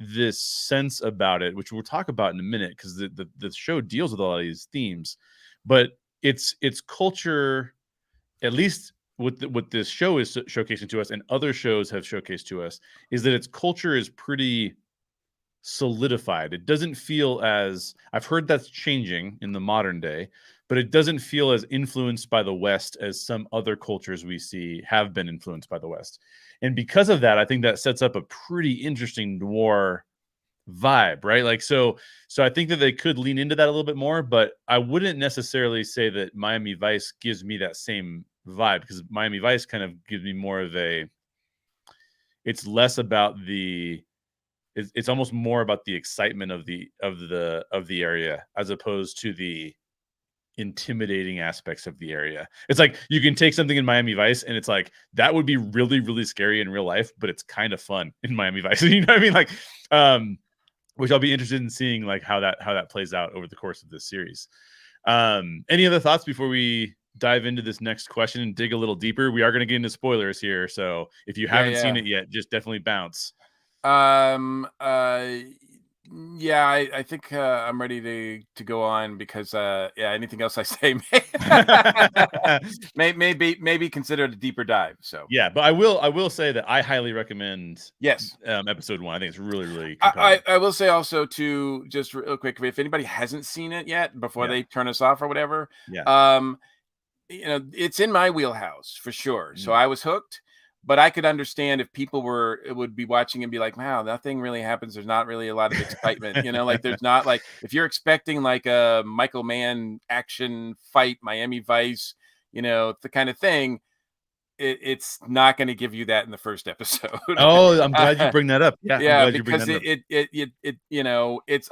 this sense about it, which we'll talk about in a minute, because the show deals with a lot of these themes, but its culture, at least what this show is showcasing to us, and other shows have showcased to us, is that its culture is pretty solidified. It doesn't feel as, I've heard that's changing in the modern day, but it doesn't feel as influenced by the West as some other cultures we see have been influenced by the West. And because of that, I think that sets up a pretty interesting noir vibe, right? Like, so I think that they could lean into that a little bit more, but I wouldn't necessarily say that Miami Vice gives me that same vibe, because Miami Vice kind of gives me more of it's less about it's almost more about the excitement of the area, as opposed to the intimidating aspects of the area. It's like you can take something in Miami Vice and it's like, that would be really, really scary in real life, but it's kind of fun in Miami Vice. You know what I mean? Like, which I'll be interested in seeing, like, how that plays out over the course of this series. Any other thoughts before we dive into this next question and dig a little deeper? We are going to get into spoilers here, so if you haven't seen it yet, just definitely bounce. I think I'm ready to go on, because anything else I say maybe consider it a deeper dive. So yeah, but I will say that I highly recommend episode 1. I think it's really, really compelling. I will say also, to just real quick, if anybody hasn't seen it yet before they turn us off or whatever, it's in my wheelhouse for sure. So I was hooked. But I could understand if people would be watching and be like, wow, nothing really happens. There's not really a lot of excitement, like there's not, like, if you're expecting like a Michael Mann action fight, Miami Vice, the kind of thing, it's not going to give you that in the first episode. Oh, I'm glad you bring that up. Yeah, because it's,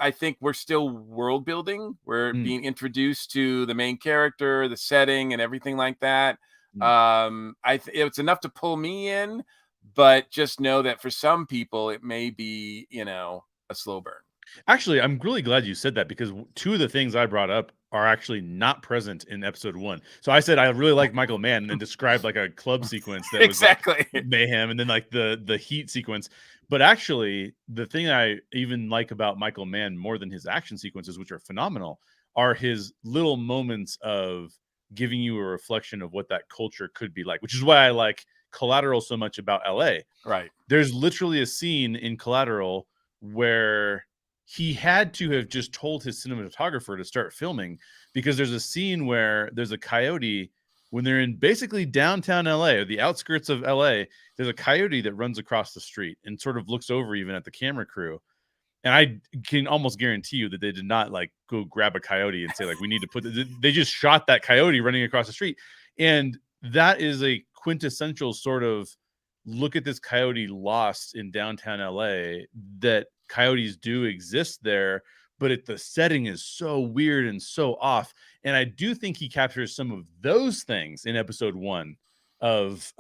I think we're still world building. We're being introduced to the main character, the setting, and everything like that. It's enough to pull me in, but just know that for some people it may be, a slow burn. Actually, I'm really glad you said that, because two of the things I brought up are actually not present in episode 1. So I said I really like Michael Mann, and then described like a club sequence that was like mayhem, and then like the Heat sequence. But actually, the thing I even like about Michael Mann more than his action sequences, which are phenomenal, are his little moments of giving you a reflection of what that culture could be like, which is why I like Collateral so much about LA. Right. There's literally a scene in Collateral where he had to have just told his cinematographer to start filming, because there's a scene where there's a coyote when they're in basically downtown LA or the outskirts of LA. There's a coyote that runs across the street and sort of looks over even at the camera crew. And I can almost guarantee you that they did not like go grab a coyote and say like, we need to put they just shot that coyote running across the street. And that is a quintessential sort of look at this coyote lost in downtown LA, that coyotes do exist there, but the setting is so weird and so off. And I do think he captures some of those things in episode 1 of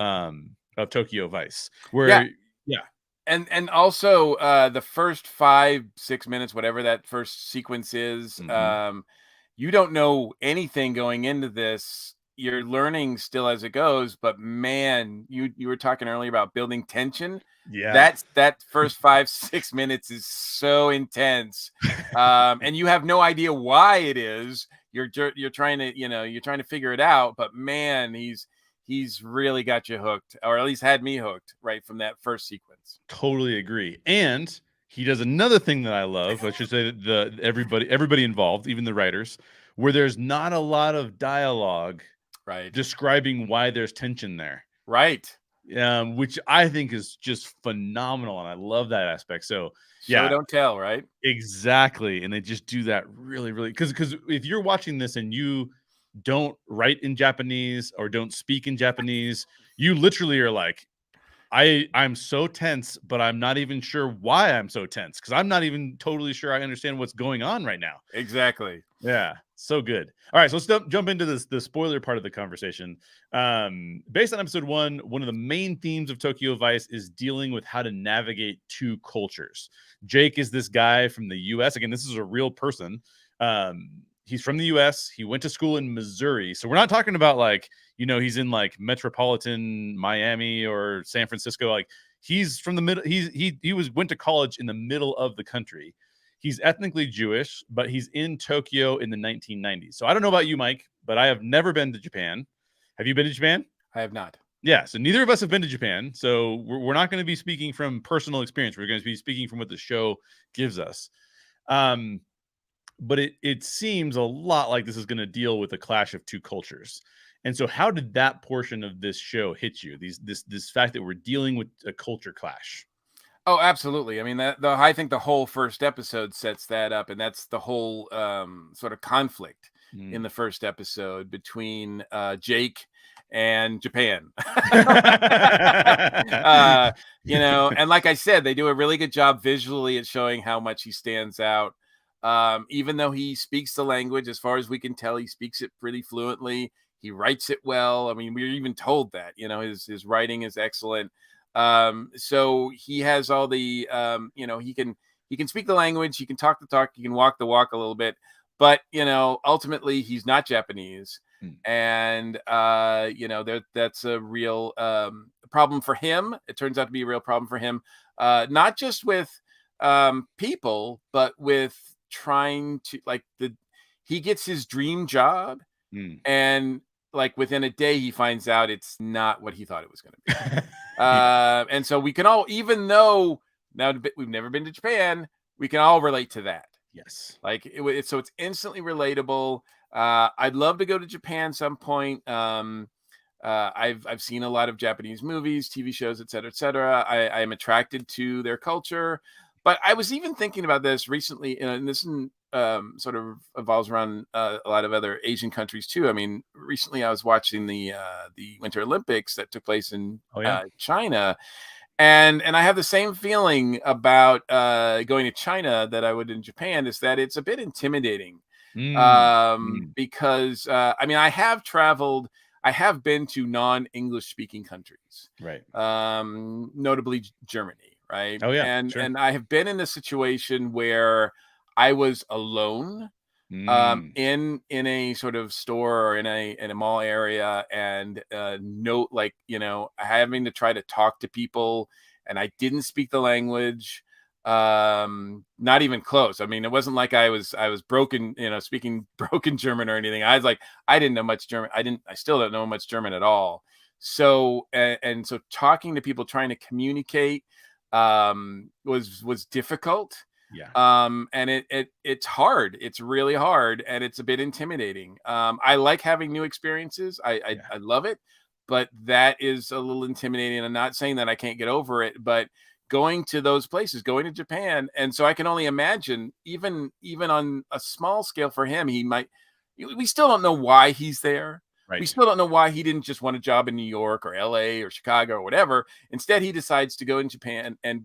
Tokyo Vice, where yeah. And also the first 5-6 minutes, whatever that first sequence is, you don't know anything going into this. You're learning still as it goes, but man, you were talking earlier about building tension. Yeah, that first 5-6 minutes is so intense, and you have no idea why it is. You're trying to figure it out, but man, he's really got you hooked, or at least had me hooked right from that first sequence. Totally agree. And he does another thing that I love. I should say that everybody involved, even the writers, where there's not a lot of dialogue describing why there's tension there. Right. Which I think is just phenomenal. And I love that aspect. So Show don't tell, right? Exactly. And they just do that really, really, because if you're watching this and you don't write in Japanese or don't speak in Japanese, you literally are like, I'm so tense, but I'm not even sure why I'm so tense, because I'm not even totally sure I understand what's going on right now. Exactly. Yeah, so good. All right, so let's jump into the spoiler part of the conversation. Based on episode 1, one of the main themes of Tokyo Vice is dealing with how to navigate two cultures. Jake is this guy from the U.S. Again, this is a real person. He's from the U.S. He went to school in Missouri. So we're not talking about like, he's in like metropolitan Miami or San Francisco. Like, he's from the middle. He went to college in the middle of the country. He's ethnically Jewish, but he's in Tokyo in the 1990s. So I don't know about you, Mike, but I have never been to Japan. Have you been to Japan? I have not. Yeah, so neither of us have been to Japan. So we're not going to be speaking from personal experience. We're going to be speaking from what the show gives us. But it seems a lot like this is going to deal with a clash of two cultures. And so how did that portion of this show hit you? This fact that we're dealing with a culture clash? Oh, absolutely. I mean, I think the whole first episode sets that up, and that's the whole sort of conflict in the first episode between Jake and Japan. And like I said, they do a really good job visually at showing how much he stands out. Even though he speaks the language, as far as we can tell, he speaks it pretty fluently. He writes it well. I mean, we were even told that, his writing is excellent. So he has all the, he can speak the language, he can talk the talk, he can walk the walk a little bit, but, ultimately he's not Japanese. And, that's a real, problem for him. It turns out to be a real problem for him. Not just with, people, but with trying to he gets his dream job and like within a day he finds out it's not what he thought it was going to be. And so we can all, even though now we've never been to Japan, we can all relate to that. Yes. Like so it's instantly relatable. I'd love to go to Japan some point. I've seen a lot of Japanese movies, TV shows, et cetera. I am attracted to their culture. But I was even thinking about this recently, and this sort of evolves around a lot of other Asian countries too. I mean, recently I was watching the Winter Olympics that took place in China, and I have the same feeling about going to China that I would in Japan. Is that it's a bit intimidating because I mean, I have traveled. I have been to non-English speaking countries, right? Notably Germany. Right. Oh, yeah. And I have been in a situation where I was alone in a sort of store or in a mall area and having to try to talk to people, and I didn't speak the language. Not even close. I mean, it wasn't like I was broken, speaking broken German or anything. I was like, I didn't know much German. I still don't know much German at all. So, and so talking to people, trying to communicate, was difficult. Yeah. And it's hard. It's really hard, and it's a bit intimidating. I like having new experiences. I love it, but that is a little intimidating. I'm not saying that I can't get over it, but going to those places, going to Japan, and so I can only imagine, even on a small scale for him, he might. We still don't know why he's there. Right. We still don't know why he didn't just want a job in New York or LA or Chicago or whatever. Instead, he decides to go in Japan and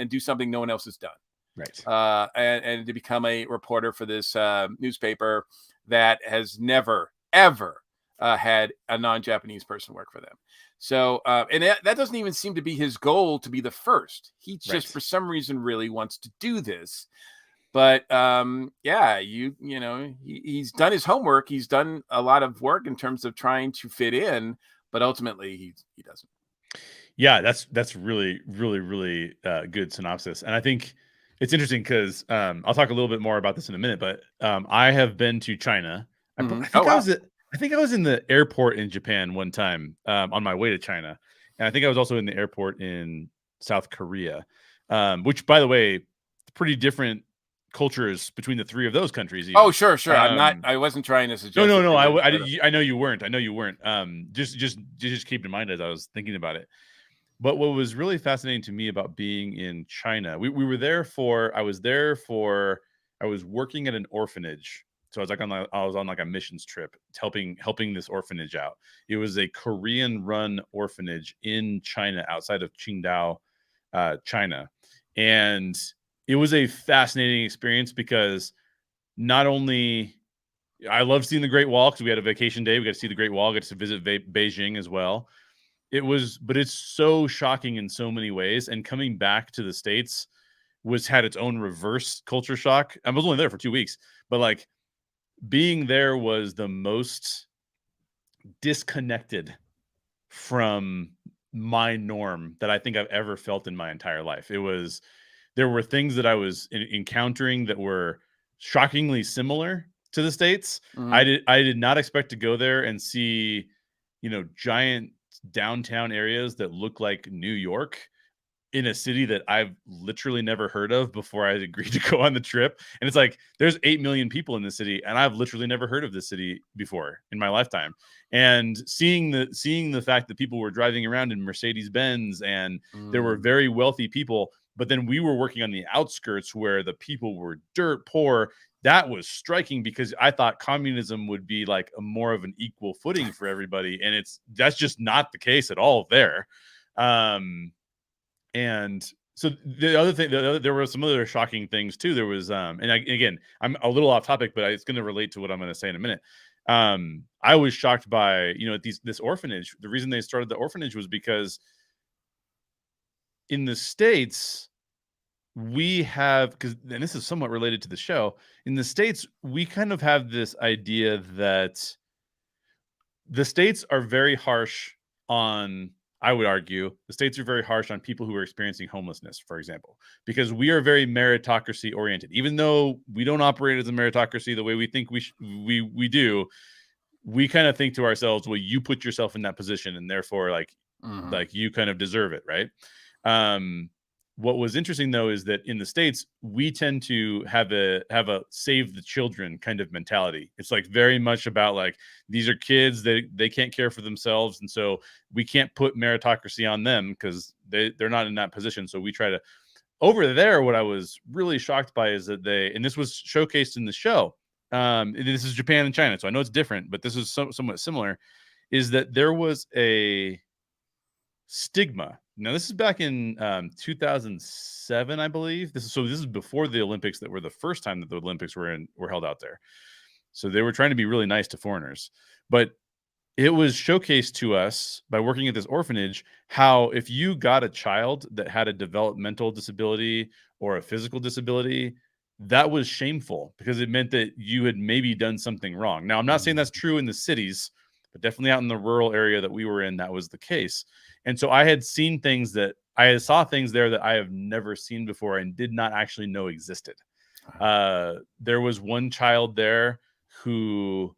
do something no one else has done. Right. And to become a reporter for this newspaper that has never, ever had a non-Japanese person work for them. So, and that doesn't even seem to be his goal to be the first. He just, for some reason, really wants to do this. But yeah, you know, he's done his homework. He's done a lot of work in terms of trying to fit in, but ultimately he doesn't. Yeah, that's really, really, really good synopsis. And I think it's interesting because I'll talk a little bit more about this in a minute, but I have been to China. I think I was in the airport in Japan one time on my way to China. And I think I was also in the airport in South Korea, which, by the way, pretty different cultures between the three of those countries. Even. Oh, sure. I wasn't trying to suggest. No. I know you weren't. Just keep in mind as I was thinking about it. But what was really fascinating to me about being in China, we were there for. I was working at an orphanage. So I was on like a missions trip, helping this orphanage out. It was a Korean-run orphanage in China, outside of Qingdao, China, and it was a fascinating experience because not only I love seeing the Great Wall because we had a vacation day, we got to see the Great Wall, got to visit Beijing as well. But it's so shocking in so many ways. And coming back to the States had its own reverse culture shock. I was only there for 2 weeks, but like being there was the most disconnected from my norm that I think I've ever felt in my entire life. There were things that I was encountering that were shockingly similar to the States. Mm-hmm. I did not expect to go there and see, giant downtown areas that look like New York in a city that I've literally never heard of before I agreed to go on the trip. And it's like, there's 8 million people in this city, and I've literally never heard of this city before in my lifetime. And seeing the fact that people were driving around in Mercedes-Benz and there were very wealthy people, but then we were working on the outskirts where the people were dirt poor. That was striking because I thought communism would be like more of an equal footing for everybody. And that's just not the case at all there. And so the other thing, there were some other shocking things too. There was, again, I'm a little off topic, but it's going to relate to what I'm going to say in a minute. I was shocked by, this orphanage. The reason they started the orphanage was because in the States, and this is somewhat related to the show, in the States, we kind of have this idea that the States are very harsh on, I would argue, the States are very harsh on people who are experiencing homelessness, for example, because we are very meritocracy oriented. Even though we don't operate as a meritocracy the way we think we do, we kind of think to ourselves, well, you put yourself in that position and therefore like you kind of deserve it, right? What was interesting though is that in the States, we tend to have a save the children kind of mentality. It's like very much about like, these are kids that they can't care for themselves. And so we can't put meritocracy on them because they're not in that position. So we try to, over there, what I was really shocked by is that and this was showcased in the show. This is Japan and China, so I know it's different, but this is somewhat similar, is that there was a stigma. Now, this is back in 2007, I believe. This is before the Olympics that were the first time that the Olympics were held out there. So they were trying to be really nice to foreigners. But it was showcased to us by working at this orphanage how if you got a child that had a developmental disability or a physical disability, that was shameful because it meant that you had maybe done something wrong. Now, I'm not saying that's true in the cities, but definitely out in the rural area that we were in, that was the case. And so I had seen things saw things there that I have never seen before and did not actually know existed. There was one child there who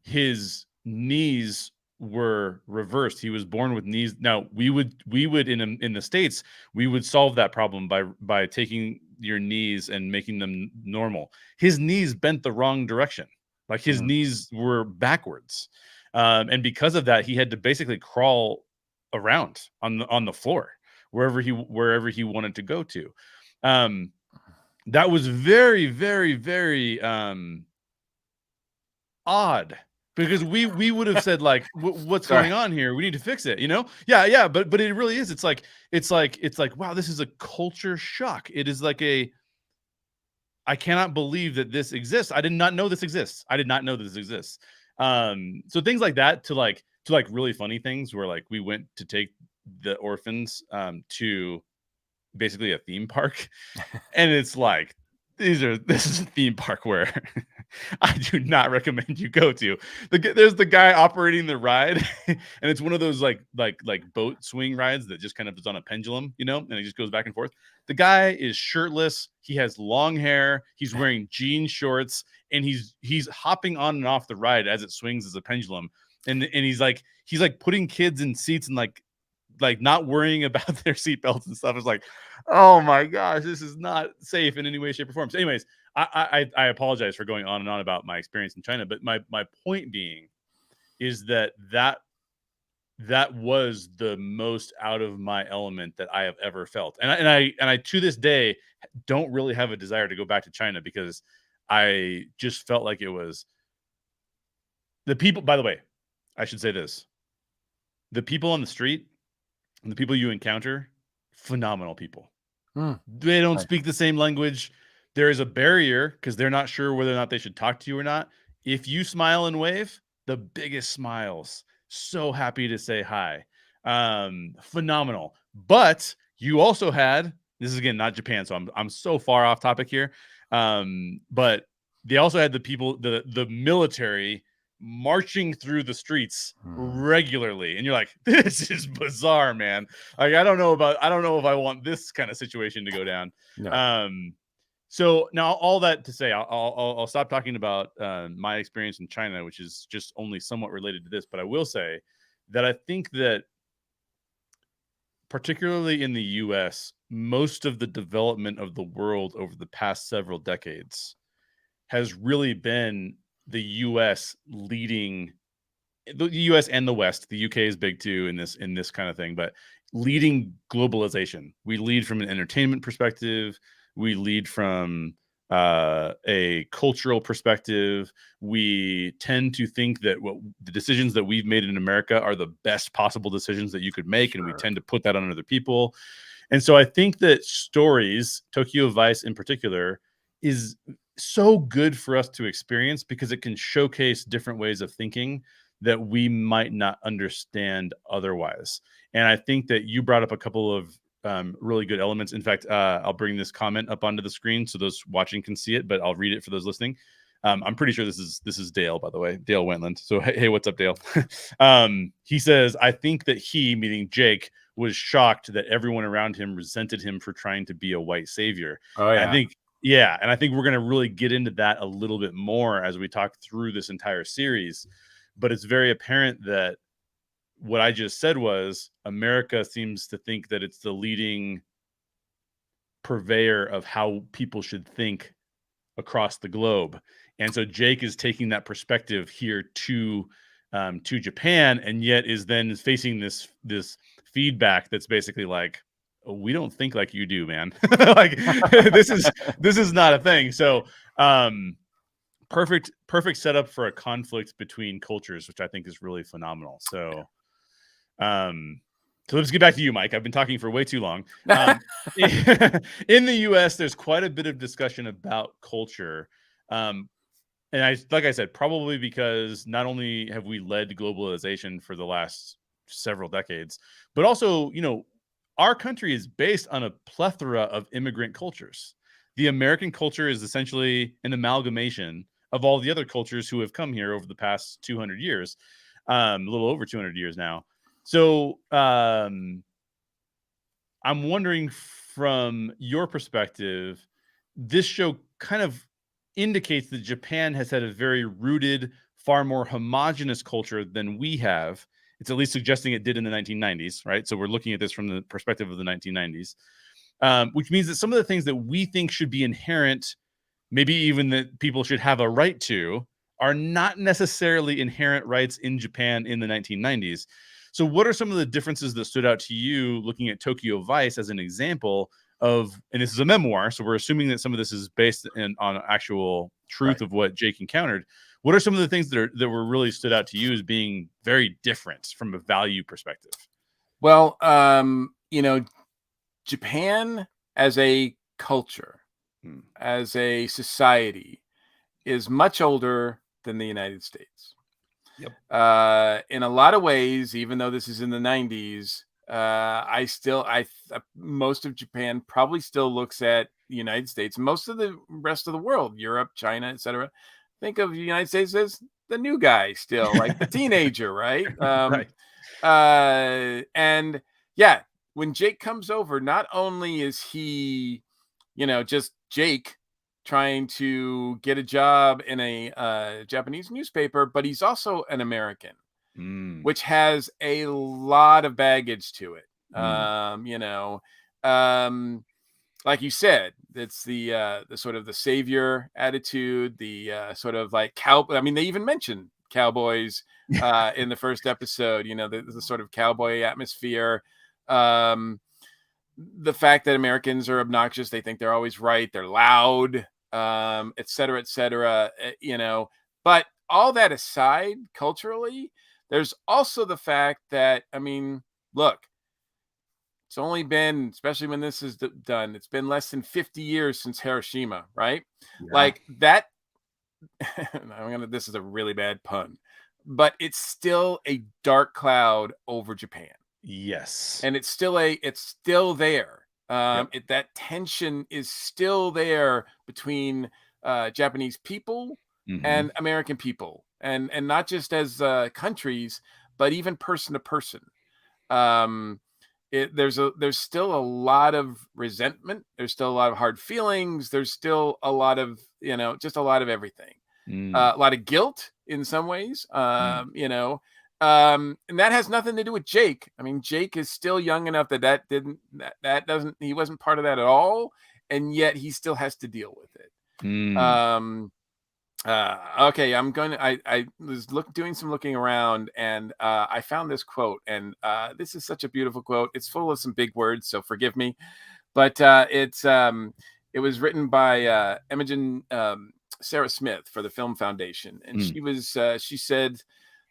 his knees were reversed. He was born with knees. Now we would in the States, we would solve that problem by taking your knees and making them normal. His knees bent the wrong direction. Like his knees were backwards. And because of that, he had to basically crawl around on the floor wherever he wanted to go to. That was very, very, very odd, because we would have said like, what's going on here? We need to fix it, you know? Yeah, but it really is. It's like, wow, this is a culture shock. It is like I cannot believe that this exists. I did not know this exists. So things like that, to really funny things where like we went to take the orphans to basically a theme park, and it's like, this is a theme park where I do not recommend you go to. There's the guy operating the ride, and it's one of those like boat swing rides that just kind of is on a pendulum, you know, and it just goes back and forth. The guy is shirtless. He has long hair. He's wearing jean shorts, and he's hopping on and off the ride as it swings as a pendulum. And he's like putting kids in seats and like not worrying about their seatbelts and stuff. It's like, oh my gosh, this is not safe in any way, shape, or form. So anyways, I apologize for going on and on about my experience in China, but my point being is that was the most out of my element that I have ever felt. And I to this day don't really have a desire to go back to China, because I just felt like it was the people. By the way, I should say this: the people on the street and the people you encounter, phenomenal people. They don't speak the same language. There is a barrier because they're not sure whether or not they should talk to you or not. If you smile and wave, the biggest smiles. So happy to say hi. Phenomenal. But you also had, this is again not Japan, so I'm so far off topic here. But they also had the people, the military marching through the streets regularly, and you're like, this is bizarre, man. Like, I don't know if I want this kind of situation to go down. No. So now, all that to say, I'll stop talking about my experience in China, which is just only somewhat related to this. But I will say that I think that particularly in the US, most of the development of the world over the past several decades has really been the US leading, the US and the West. The UK is big too in this kind of thing, but leading globalization. We lead from an entertainment perspective. We lead from a cultural perspective. We tend to think that the decisions that we've made in America are the best possible decisions that you could make, and we tend to put that on other people. And so I think that stories, Tokyo Vice in particular, is so good for us to experience because it can showcase different ways of thinking that we might not understand otherwise. And I think that you brought up a couple of really good elements. In fact, I'll bring this comment up onto the screen so those watching can see it, but I'll read it for those listening. I'm pretty sure this is Dale, by the way, Dale Wentland. So hey, what's up, Dale? He says, I think that he, meaning Jake, was shocked that everyone around him resented him for trying to be a white savior. Oh yeah. And I think we're going to really get into that a little bit more as we talk through this entire series. But it's very apparent that what I just said was America seems to think that it's the leading purveyor of how people should think across the globe. And so Jake is taking that perspective here to Japan, and yet is then facing this feedback that's basically like, we don't think like you do, man. Like this is not a thing. So perfect setup for a conflict between cultures, which I think is really phenomenal. So so let's get back to you, Mike. I've been talking for way too long. In the US, there's quite a bit of discussion about culture. And like I said, probably because not only have we led globalization for the last several decades, but also, our country is based on a plethora of immigrant cultures. The American culture is essentially an amalgamation of all the other cultures who have come here over the past 200 years, a little over 200 years now. So I'm wondering, from your perspective, this show kind of indicates that Japan has had a very rooted, far more homogenous culture than we have. It's at least suggesting it did in the 1990s, right? So we're looking at this from the perspective of the 1990s, which means that some of the things that we think should be inherent, maybe even that people should have a right to, are not necessarily inherent rights in Japan in the 1990s. So what are some of the differences that stood out to you looking at Tokyo Vice as an example of, and this is a memoir, so we're assuming that some of this is based on actual truth of what Jake encountered. What are some of the things that were really stood out to you as being very different from a value perspective? Well, Japan as a culture, as a society, is much older than the United States. Yep. In a lot of ways, even though this is in the 90s, most of Japan probably still looks at the United States. Most of the rest of the world, Europe, China, etc., think of the United States as the new guy still, like the teenager, right? Right. And yeah, when Jake comes over, not only is he, just Jake trying to get a job in a Japanese newspaper, but he's also an American, which has a lot of baggage to it. Like you said, it's the sort of the savior attitude, the sort of like I mean, they even mentioned cowboys in the first episode. The sort of cowboy atmosphere. The fact that Americans are obnoxious, they think they're always right, they're loud, et cetera, et cetera. But all that aside, culturally, there's also the fact that, I mean, look, it's only been, especially when this is done, it's been less than 50 years since Hiroshima, right? Yeah. Like that. This is a really bad pun, but it's still a dark cloud over Japan. Yes. And it's still there. That tension is still there between Japanese people and American people, and not just as countries, but even person to person. There's still a lot of resentment. There's still a lot of hard feelings. There's still a lot of, just a lot of everything. A lot of guilt in some ways, and that has nothing to do with Jake. I mean, Jake is still young enough that he wasn't part of that at all. And yet he still has to deal with it. Okay, I was doing some looking around, and I found this quote, and this is such a beautiful quote. It's full of some big words, so forgive me, but it was written by Imogen Sarah Smith for the Film Foundation, and she said,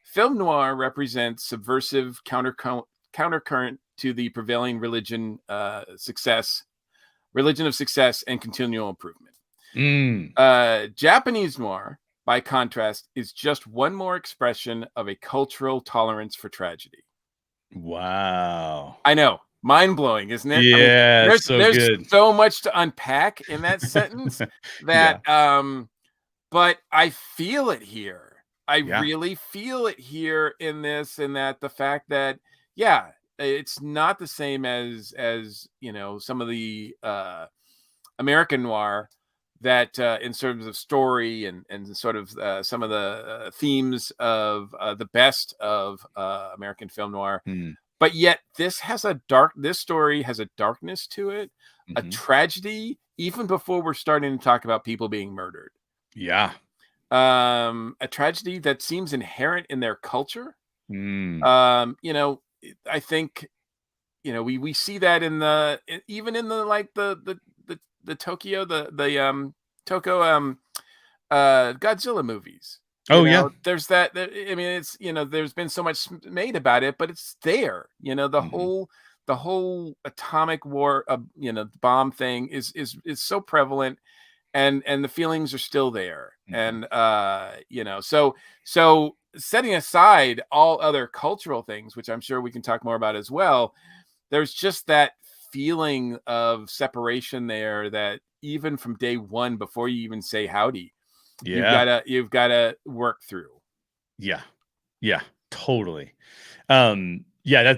"Film noir represents subversive countercurrent to the prevailing religion of success and continual improvement. Japanese noir, by contrast, is just one more expression of a cultural tolerance for tragedy." Wow. I know. Mind-blowing, isn't it? Yeah, I mean, there's good. So much to unpack in that sentence that, but I feel it here. I really feel it here in this, and that the fact that, it's not the same as some of the American noir that in terms of story and sort of some of the themes of the best of American film noir. But yet this story has a darkness to it, a tragedy, even before we're starting to talk about people being murdered. Yeah. A tragedy that seems inherent in their culture. I think, we see that even in the Tokyo, the Tokyo Godzilla movies. There's that. I mean, it's there's been so much made about it, but it's there. The whole atomic war, bomb thing is so prevalent, and the feelings are still there. And so setting aside all other cultural things, which I'm sure we can talk more about as well, there's just that feeling of separation there that even from day one, before you even say howdy, you've gotta work through. Yeah, totally. That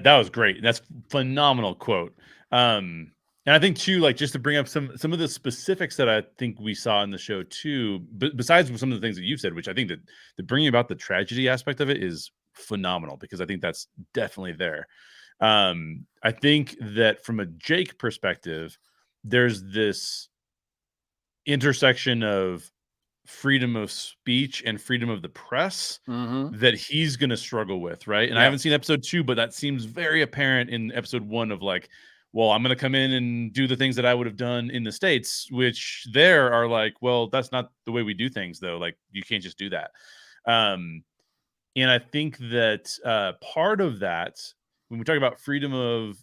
was great. That's phenomenal quote. And And I think too, like just to bring up some of the specifics that I think we saw in the show too, besides some of the things that you've said, which I think that the bringing about the tragedy aspect of it is phenomenal, because I think that's definitely there. I think that from a Jake perspective, there's this intersection of freedom of speech and freedom of the press that he's going to struggle with, right? And I haven't seen episode 2, but that seems very apparent in episode 1 of like, well, I'm going to come in and do the things that I would have done in the States, which there are like, well, that's not the way we do things, though. Like, you can't just do that. And I think that part of that, when we talk about freedom of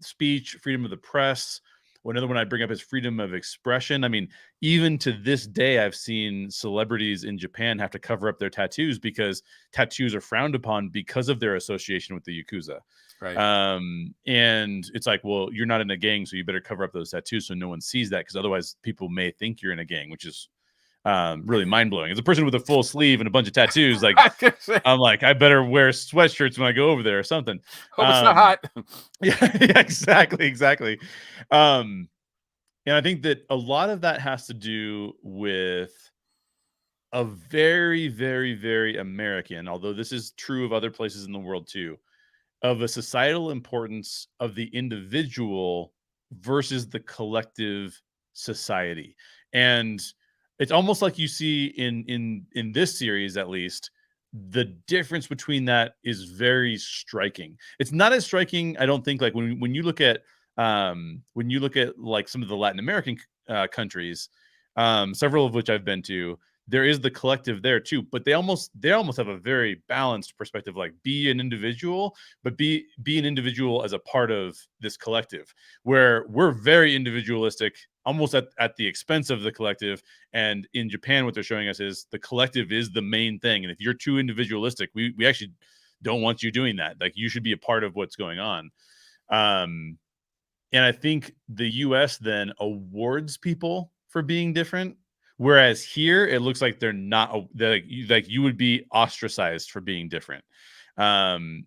speech, freedom of the press, another one I bring up is freedom of expression. I mean, even to this day, I've seen celebrities in Japan have to cover up their tattoos because tattoos are frowned upon because of their association with the Yakuza. Right. And it's like, well, you're not in a gang, so you better cover up those tattoos so no one sees that, because otherwise people may think you're in a gang, which is really mind-blowing. As a person with a full sleeve and a bunch of tattoos, like I'm like, I better wear sweatshirts when I go over there or something. Hope it's not hot. Yeah, exactly. And I think that a lot of that has to do with a very, very, very American, although this is true of other places in the world too, of a societal importance of the individual versus the collective society. And it's almost like you see in this series, at least, the difference between that is very striking. It's not as striking, I don't think, like when you look at like some of the Latin American countries, several of which I've been to. There is the collective there too, but they almost have a very balanced perspective. Like, be an individual, but be an individual as a part of this collective. Where we're very individualistic, almost at the expense of the collective. And in Japan, what they're showing us is the collective is the main thing. And if you're too individualistic, we actually don't want you doing that. Like, you should be a part of what's going on. And I think the U.S. then awards people for being different. Whereas here, it looks like they're not, like you would be ostracized for being different. And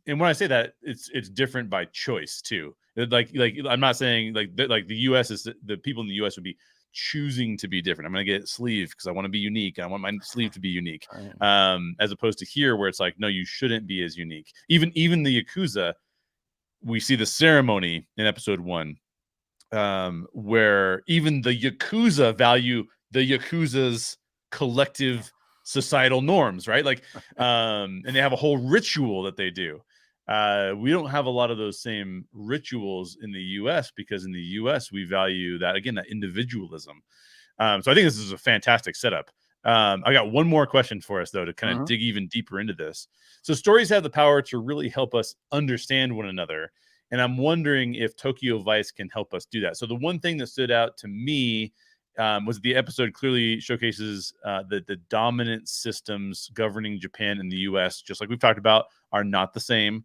when I say that, it's different by choice too. Like I'm not saying like the U.S. is the people in the U.S. would be choosing to be different. I'm gonna get sleeve because I want to be unique. I want my sleeve to be unique. As opposed to here, where it's like, no, you shouldn't be as unique. Even the Yakuza, we see the ceremony in episode 1. Where even the Yakuza value the Yakuza's collective societal norms, right? Like, and they have a whole ritual that they do. We don't have a lot of those same rituals in the U.S. because in the U.S. we value that, again, that individualism. So I think this is a fantastic setup. I got one more question for us, though, to kind of dig even deeper into this. So stories have the power to really help us understand one another. And I'm wondering if Tokyo Vice can help us do that. So the one thing that stood out to me was the episode clearly showcases the dominant systems governing Japan and the U.S., just like we've talked about, are not the same.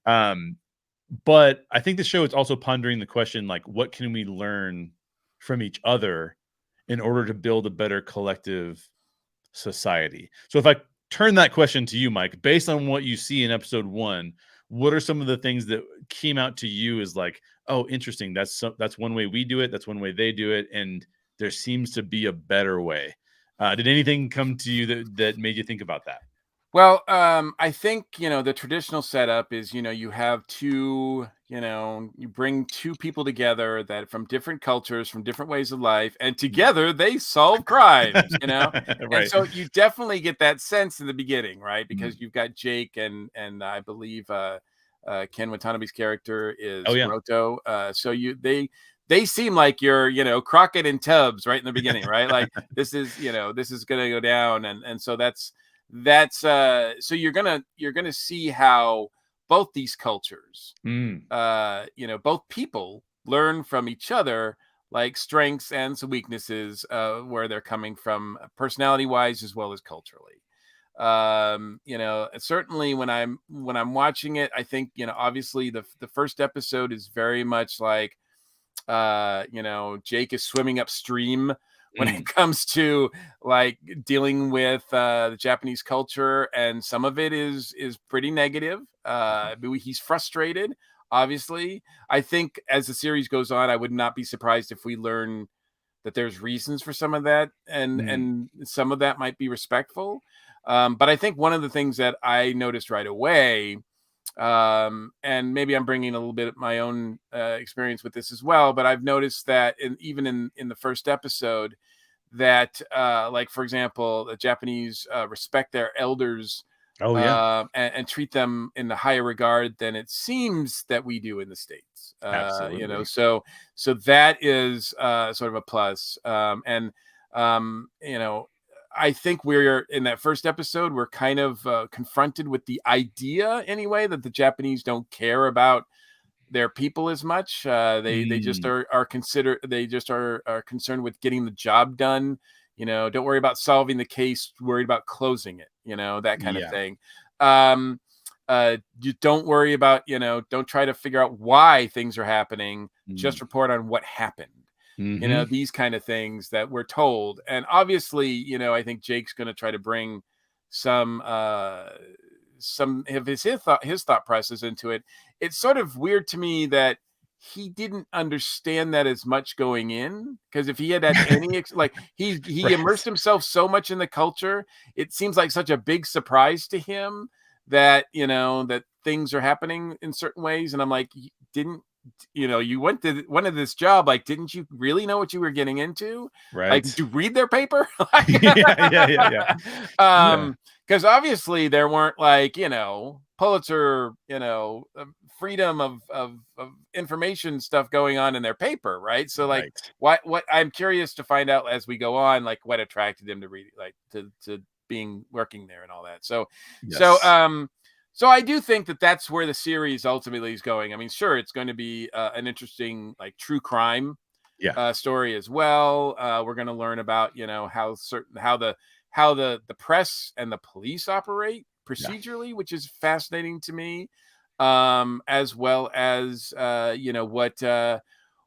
But I think the show is also pondering the question, like, what can we learn from each other in order to build a better collective society? So if I turn that question to you, Mike, based on what you see in episode 1, what are some of the things that came out to you as like, oh, interesting, that's one way we do it, that's one way they do it, and there seems to be a better way? Did anything come to you that made you think about that? Well, I think, the traditional setup is, you have two, you bring two people together that from different cultures, from different ways of life, and together they solve crimes, Right. And so you definitely get that sense in the beginning, right? Because you've got Jake and I believe Ken Watanabe's character is Roto. So they seem like you're, Crockett and Tubbs right in the beginning, right? Like this is going to go down. And so that's so you're gonna see how both these cultures, both people learn from each other, like strengths and some weaknesses, where they're coming from personality wise as well as culturally. Certainly when I'm watching it, I think, obviously the first episode is very much like, Jake is swimming upstream when it comes to like dealing with the Japanese culture, and some of it is pretty negative. He's frustrated. obviously. I think as the series goes on, I would not be surprised if we learn that there's reasons for some of that, and some of that might be respectful. But I think one of the things that I noticed right away, and maybe I'm bringing a little bit of my own experience with this as well, but I've noticed that even in the first episode, that like, for example, the Japanese respect their elders, and treat them in the higher regard than it seems that we do in the States. Absolutely. So that is sort of a plus. I think we're in that first episode, we're kind of confronted with the idea anyway, that the Japanese don't care about their people as much. They just are concerned with getting the job done. Don't worry about solving the case, worried about closing it, that kind of thing. You don't worry about, don't try to figure out why things are happening, just report on what happened. These kind of things that we're told. And obviously, I think Jake's going to try to bring some of his thought process into it. It's sort of weird to me that he didn't understand that as much going in, because if he had any he immersed himself so much in the culture, it seems like such a big surprise to him that that things are happening in certain ways. And I'm like, you went to this job, like, didn't you really know what you were getting into? Right. Like, did you read their paper? Yeah. Because obviously there weren't Pulitzer, freedom of information stuff going on in their paper, right? So what I'm curious to find out as we go on, like, what attracted him to read, like, to being working there and all that. So I do think that that's where the series ultimately is going. I mean, sure, it's going to be an interesting, like, true crime story as well. We're going to learn about, how the press and the police operate procedurally, which is fascinating to me, as well as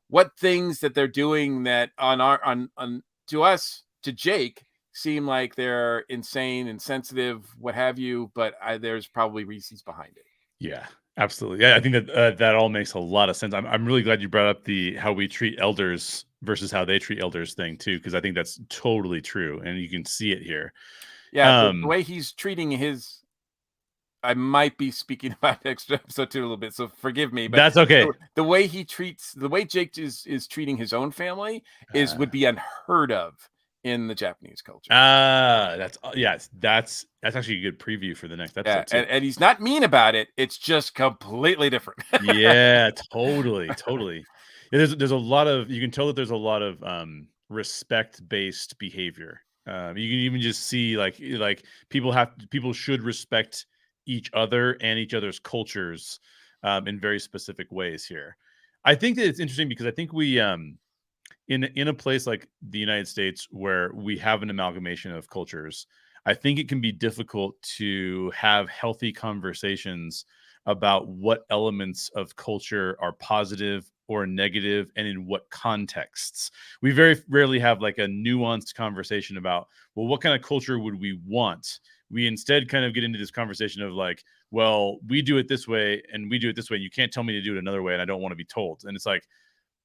what things that they're doing that to us, to Jake, seem like they're insane, insensitive, what have you, but there's probably reasons behind it. Yeah, absolutely. Yeah, I think that that all makes a lot of sense. I'm really glad you brought up the how we treat elders versus how they treat elders thing too, because I think that's totally true, and you can see it here. Yeah, the way he's treating his, I might be speaking about next episode too a little bit, so forgive me, but that's okay. The way Jake is treating his own family would be unheard of in the Japanese culture. That's actually a good preview for the next episode too. And he's not mean about it. It's just completely different. Yeah, totally. Yeah, there's a lot of, you can tell that there's a lot of respect-based behavior. You can even just see like people should respect each other and each other's cultures in very specific ways here. I think that it's interesting because I think we in a place like the United States where we have an amalgamation of cultures, I think it can be difficult to have healthy conversations about what elements of culture are positive or negative and in what contexts. We very rarely have like a nuanced conversation about, well, what kind of culture would we want? We instead kind of get into this conversation of like, well, we do it this way and we do it this way. You can't tell me to do it another way, and I don't want to be told. And it's like,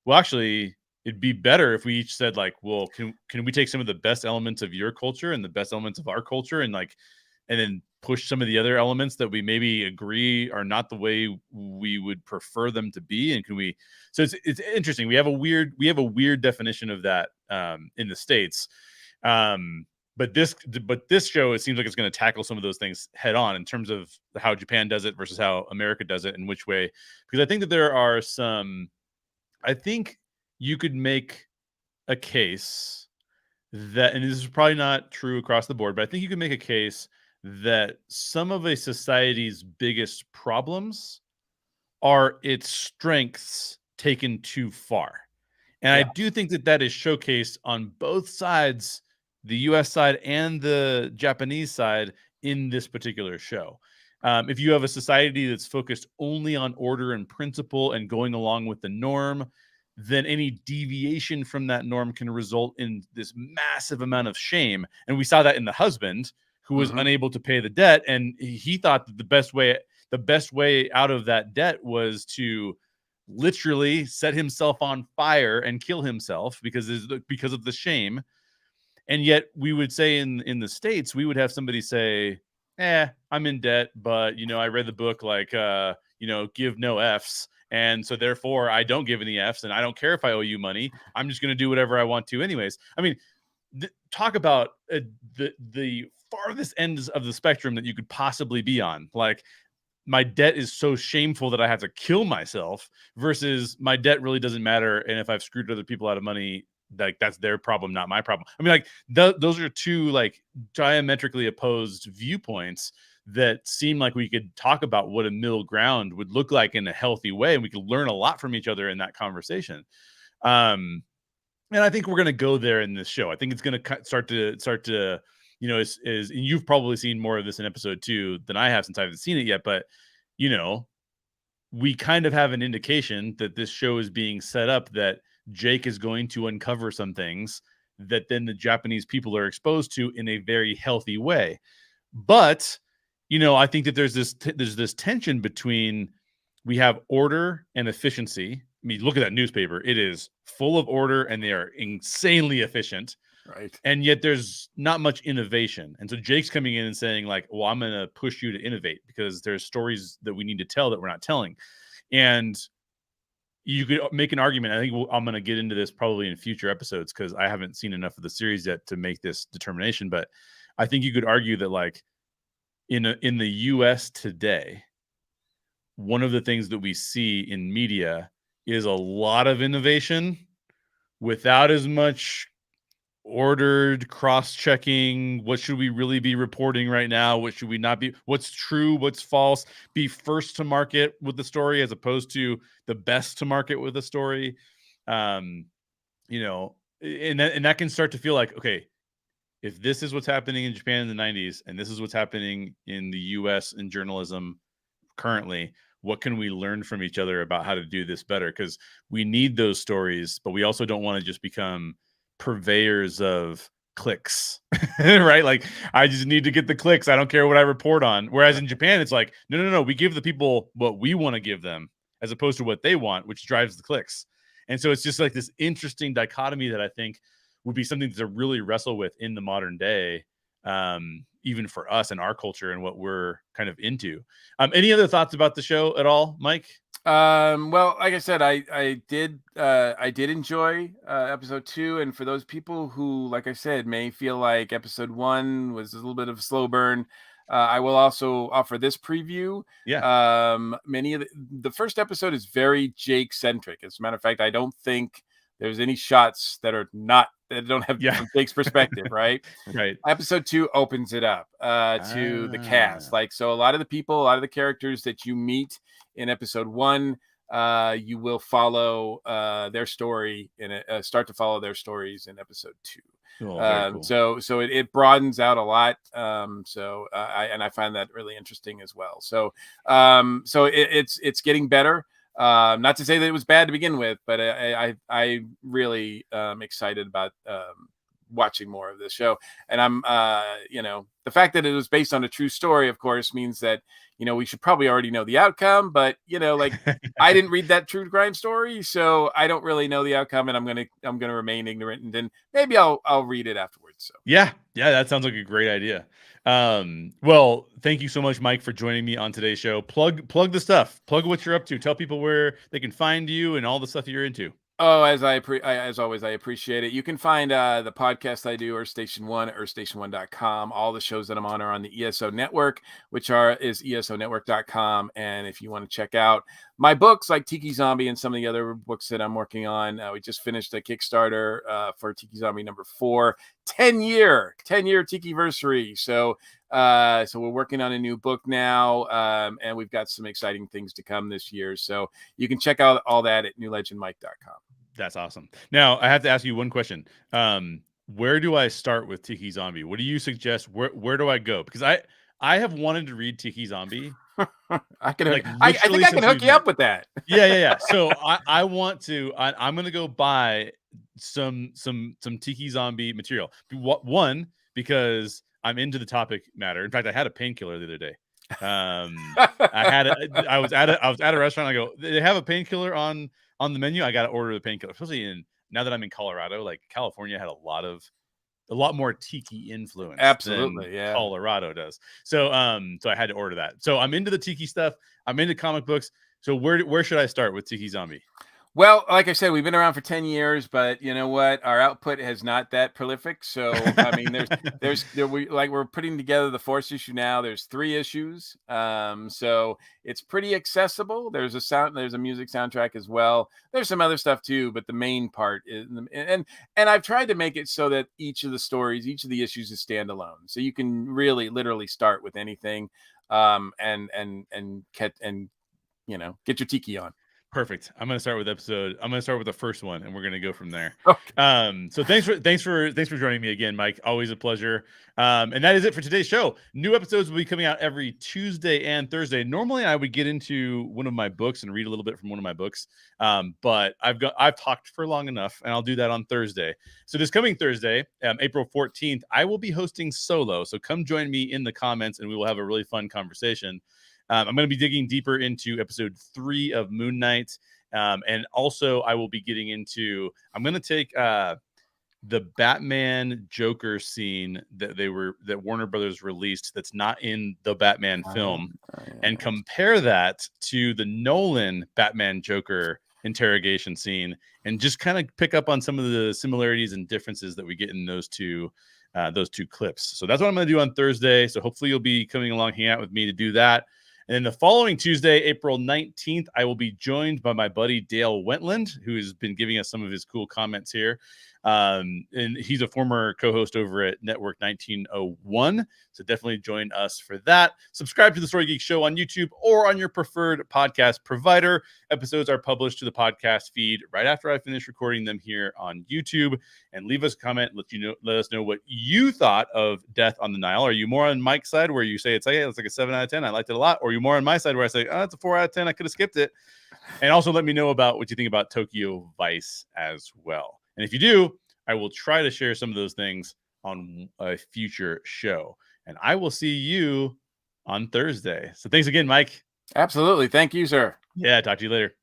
well, actually, it'd be better if we each said like, well, can we take some of the best elements of your culture and the best elements of our culture and then push some of the other elements that we maybe agree are not the way we would prefer them to be, and so it's interesting. We have a weird definition of that in the States, but this show, it seems like it's going to tackle some of those things head on in terms of how Japan does it versus how America does it, in which way, because I think that there are I think you could make a case that, and this is probably not true across the board, but I think you could make a case that some of a society's biggest problems are its strengths taken too far. And I do think that is showcased on both sides, the US side and the Japanese side, in this particular show. If you have a society that's focused only on order and principle and going along with the norm, then any deviation from that norm can result in this massive amount of shame. And we saw that in the husband who was unable to pay the debt. And he thought that the best way the best way out of that debt was to literally set himself on fire and kill himself because of the shame. And yet we would say in the States, we would have somebody say, I'm in debt, but I read the book, like, give no F's. And so therefore I don't give any F's, and I don't care if I owe you money. I'm just going to do whatever I want to anyways. I mean, talk about the farthest ends of the spectrum that you could possibly be on. Like, my debt is so shameful that I have to kill myself, versus my debt really doesn't matter. And if I've screwed other people out of money, like, that's their problem, not my problem. I mean, like, those are two like diametrically opposed viewpoints that seem like we could talk about what a middle ground would look like in a healthy way. And we could learn a lot from each other in that conversation. And I think we're going to go there in this show. I think it's going to start to, and you've probably seen more of this in episode 2 than I have, since I haven't seen it yet. But, we kind of have an indication that this show is being set up that Jake is going to uncover some things that then the Japanese people are exposed to in a very healthy way. But, I think that there's this tension between, we have order and efficiency. I mean, look at that newspaper. It is full of order and they are insanely efficient. Right. And yet there's not much innovation. And so Jake's coming in and saying, like, well, I'm going to push you to innovate because there's stories that we need to tell that we're not telling. And you could make an argument. I think I'm going to get into this probably in future episodes because I haven't seen enough of the series yet to make this determination. But I think you could argue that, like, in the US today, one of the things that we see in media is a lot of innovation without as much ordered cross-checking. What should we really be reporting right now? What should we not be? What's true? What's false? Be first to market with the story as opposed to the best to market with the story. And that can start to feel like, okay, if this is what's happening in Japan in the 90s and this is what's happening in the US in journalism currently, what can we learn from each other about how to do this better? Because we need those stories, but we also don't want to just become purveyors of clicks, right? Like, I just need to get the clicks. I don't care what I report on. Whereas in Japan, it's like, no. We give the people what we want to give them as opposed to what they want, which drives the clicks. And so it's just like this interesting dichotomy that I think would be something to really wrestle with in the modern day, even for us and our culture and what we're kind of into. Any other thoughts about the show at all, Mike? Well, like I said, I did enjoy episode 2, and for those people who, like I said, may feel like episode 1 was a little bit of a slow burn, I will also offer this preview. Yeah. Many of the first episode is very Jake centric. As a matter of fact, I don't think there's any shots that don't have from Jake's perspective, right? Right. Episode 2 opens it up to the cast. Like, so a lot of the characters that you meet in episode 1, you will follow their story and start to follow their stories in episode 2. Cool. So it broadens out a lot. I find that really interesting as well. So it's getting better. Not to say that it was bad to begin with, but I really excited about watching more of this show. And I'm the fact that it was based on a true story, of course, means that we should probably already know the outcome, but like I didn't read that true crime story, so I don't really know the outcome, and I'm gonna remain ignorant, and then maybe I'll read it afterwards. So yeah, that sounds like a great idea. Well, thank you so much, Mike, for joining me on today's show. Plug the stuff. Plug what you're up to. Tell people where they can find you and all the stuff you're into. Oh, as always, I appreciate it. You can find the podcast I do, Earth Station 1, at earthstation1.com. All the shows that I'm on are on the ESO network, which is esonetwork.com. And if you want to check out my books like Tiki Zombie and some of the other books that I'm working on, we just finished a Kickstarter for Tiki Zombie number 4, 10-year Tiki-versary. So we're working on a new book now, and we've got some exciting things to come this year. So you can check out all that at newlegendmike.com. That's awesome. Now, I have to ask you one question. Where do I start with Tiki Zombie? What do you suggest? Where do I go? Because I have wanted to read Tiki Zombie. I think I can hook you up with that. Yeah. So I want to. I'm going to go buy some Tiki Zombie material. One, because I'm into the topic matter. In fact, I had a painkiller the other day. I was at a restaurant. I go, they have a painkiller on the menu. I got to order the painkiller, especially now that I'm in Colorado. Like California had a lot more tiki influence Absolutely, than yeah. Colorado does. So so I had to order that. So I'm into the tiki stuff. I'm into comic books. So where should I start with Tiki Zombie? Well, like I said, we've been around for 10 years, but you know what? Our output has not that prolific. So, I mean, we're putting together the fourth issue now. There's 3 issues. So it's pretty accessible. There's a music soundtrack as well. There's some other stuff too, but the main part is, and I've tried to make it so that each of the issues is standalone. So you can really literally start with anything, and get your tiki on. Perfect. I'm going to start with the first one, and we're going to go from there. Okay. So thanks for joining me again, Mike. Always a pleasure. And that is it for today's show. New episodes will be coming out every Tuesday and Thursday. Normally, I would get into one of my books and read a little bit from one of my books, but I've talked for long enough, and I'll do that on Thursday. So this coming Thursday, April 14th, I will be hosting solo. So come join me in the comments, and we will have a really fun conversation. I'm going to be digging deeper into episode 3 of Moon Knight. And also I will be getting into, I'm going to take the Batman Joker scene that Warner Brothers released that's not in the Batman film, and compare that to the Nolan Batman Joker interrogation scene, and just kind of pick up on some of the similarities and differences that we get in those two clips. So that's what I'm going to do on Thursday. So hopefully you'll be coming along, hang out with me to do that. And then the following Tuesday, April 19th, I will be joined by my buddy Dale Wentland, who has been giving us some of his cool comments here. And he's a former co-host over at Network 1901. So definitely join us for that. Subscribe to the Story Geeks Show on YouTube or on your preferred podcast provider. Episodes are published to the podcast feed right after I finish recording them here on YouTube. And leave us a comment. Let us know what you thought of Death on the Nile. Are you more on Mike's side where you say it's like a 7 out of 10? I liked it a lot. Or are you more on my side where I say, oh, it's a 4 out of 10. I could have skipped it. And also let me know about what you think about Tokyo Vice as well. And if you do, I will try to share some of those things on a future show. And I will see you on Thursday. So thanks again, Mike. Absolutely. Thank you, sir. Yeah, talk to you later.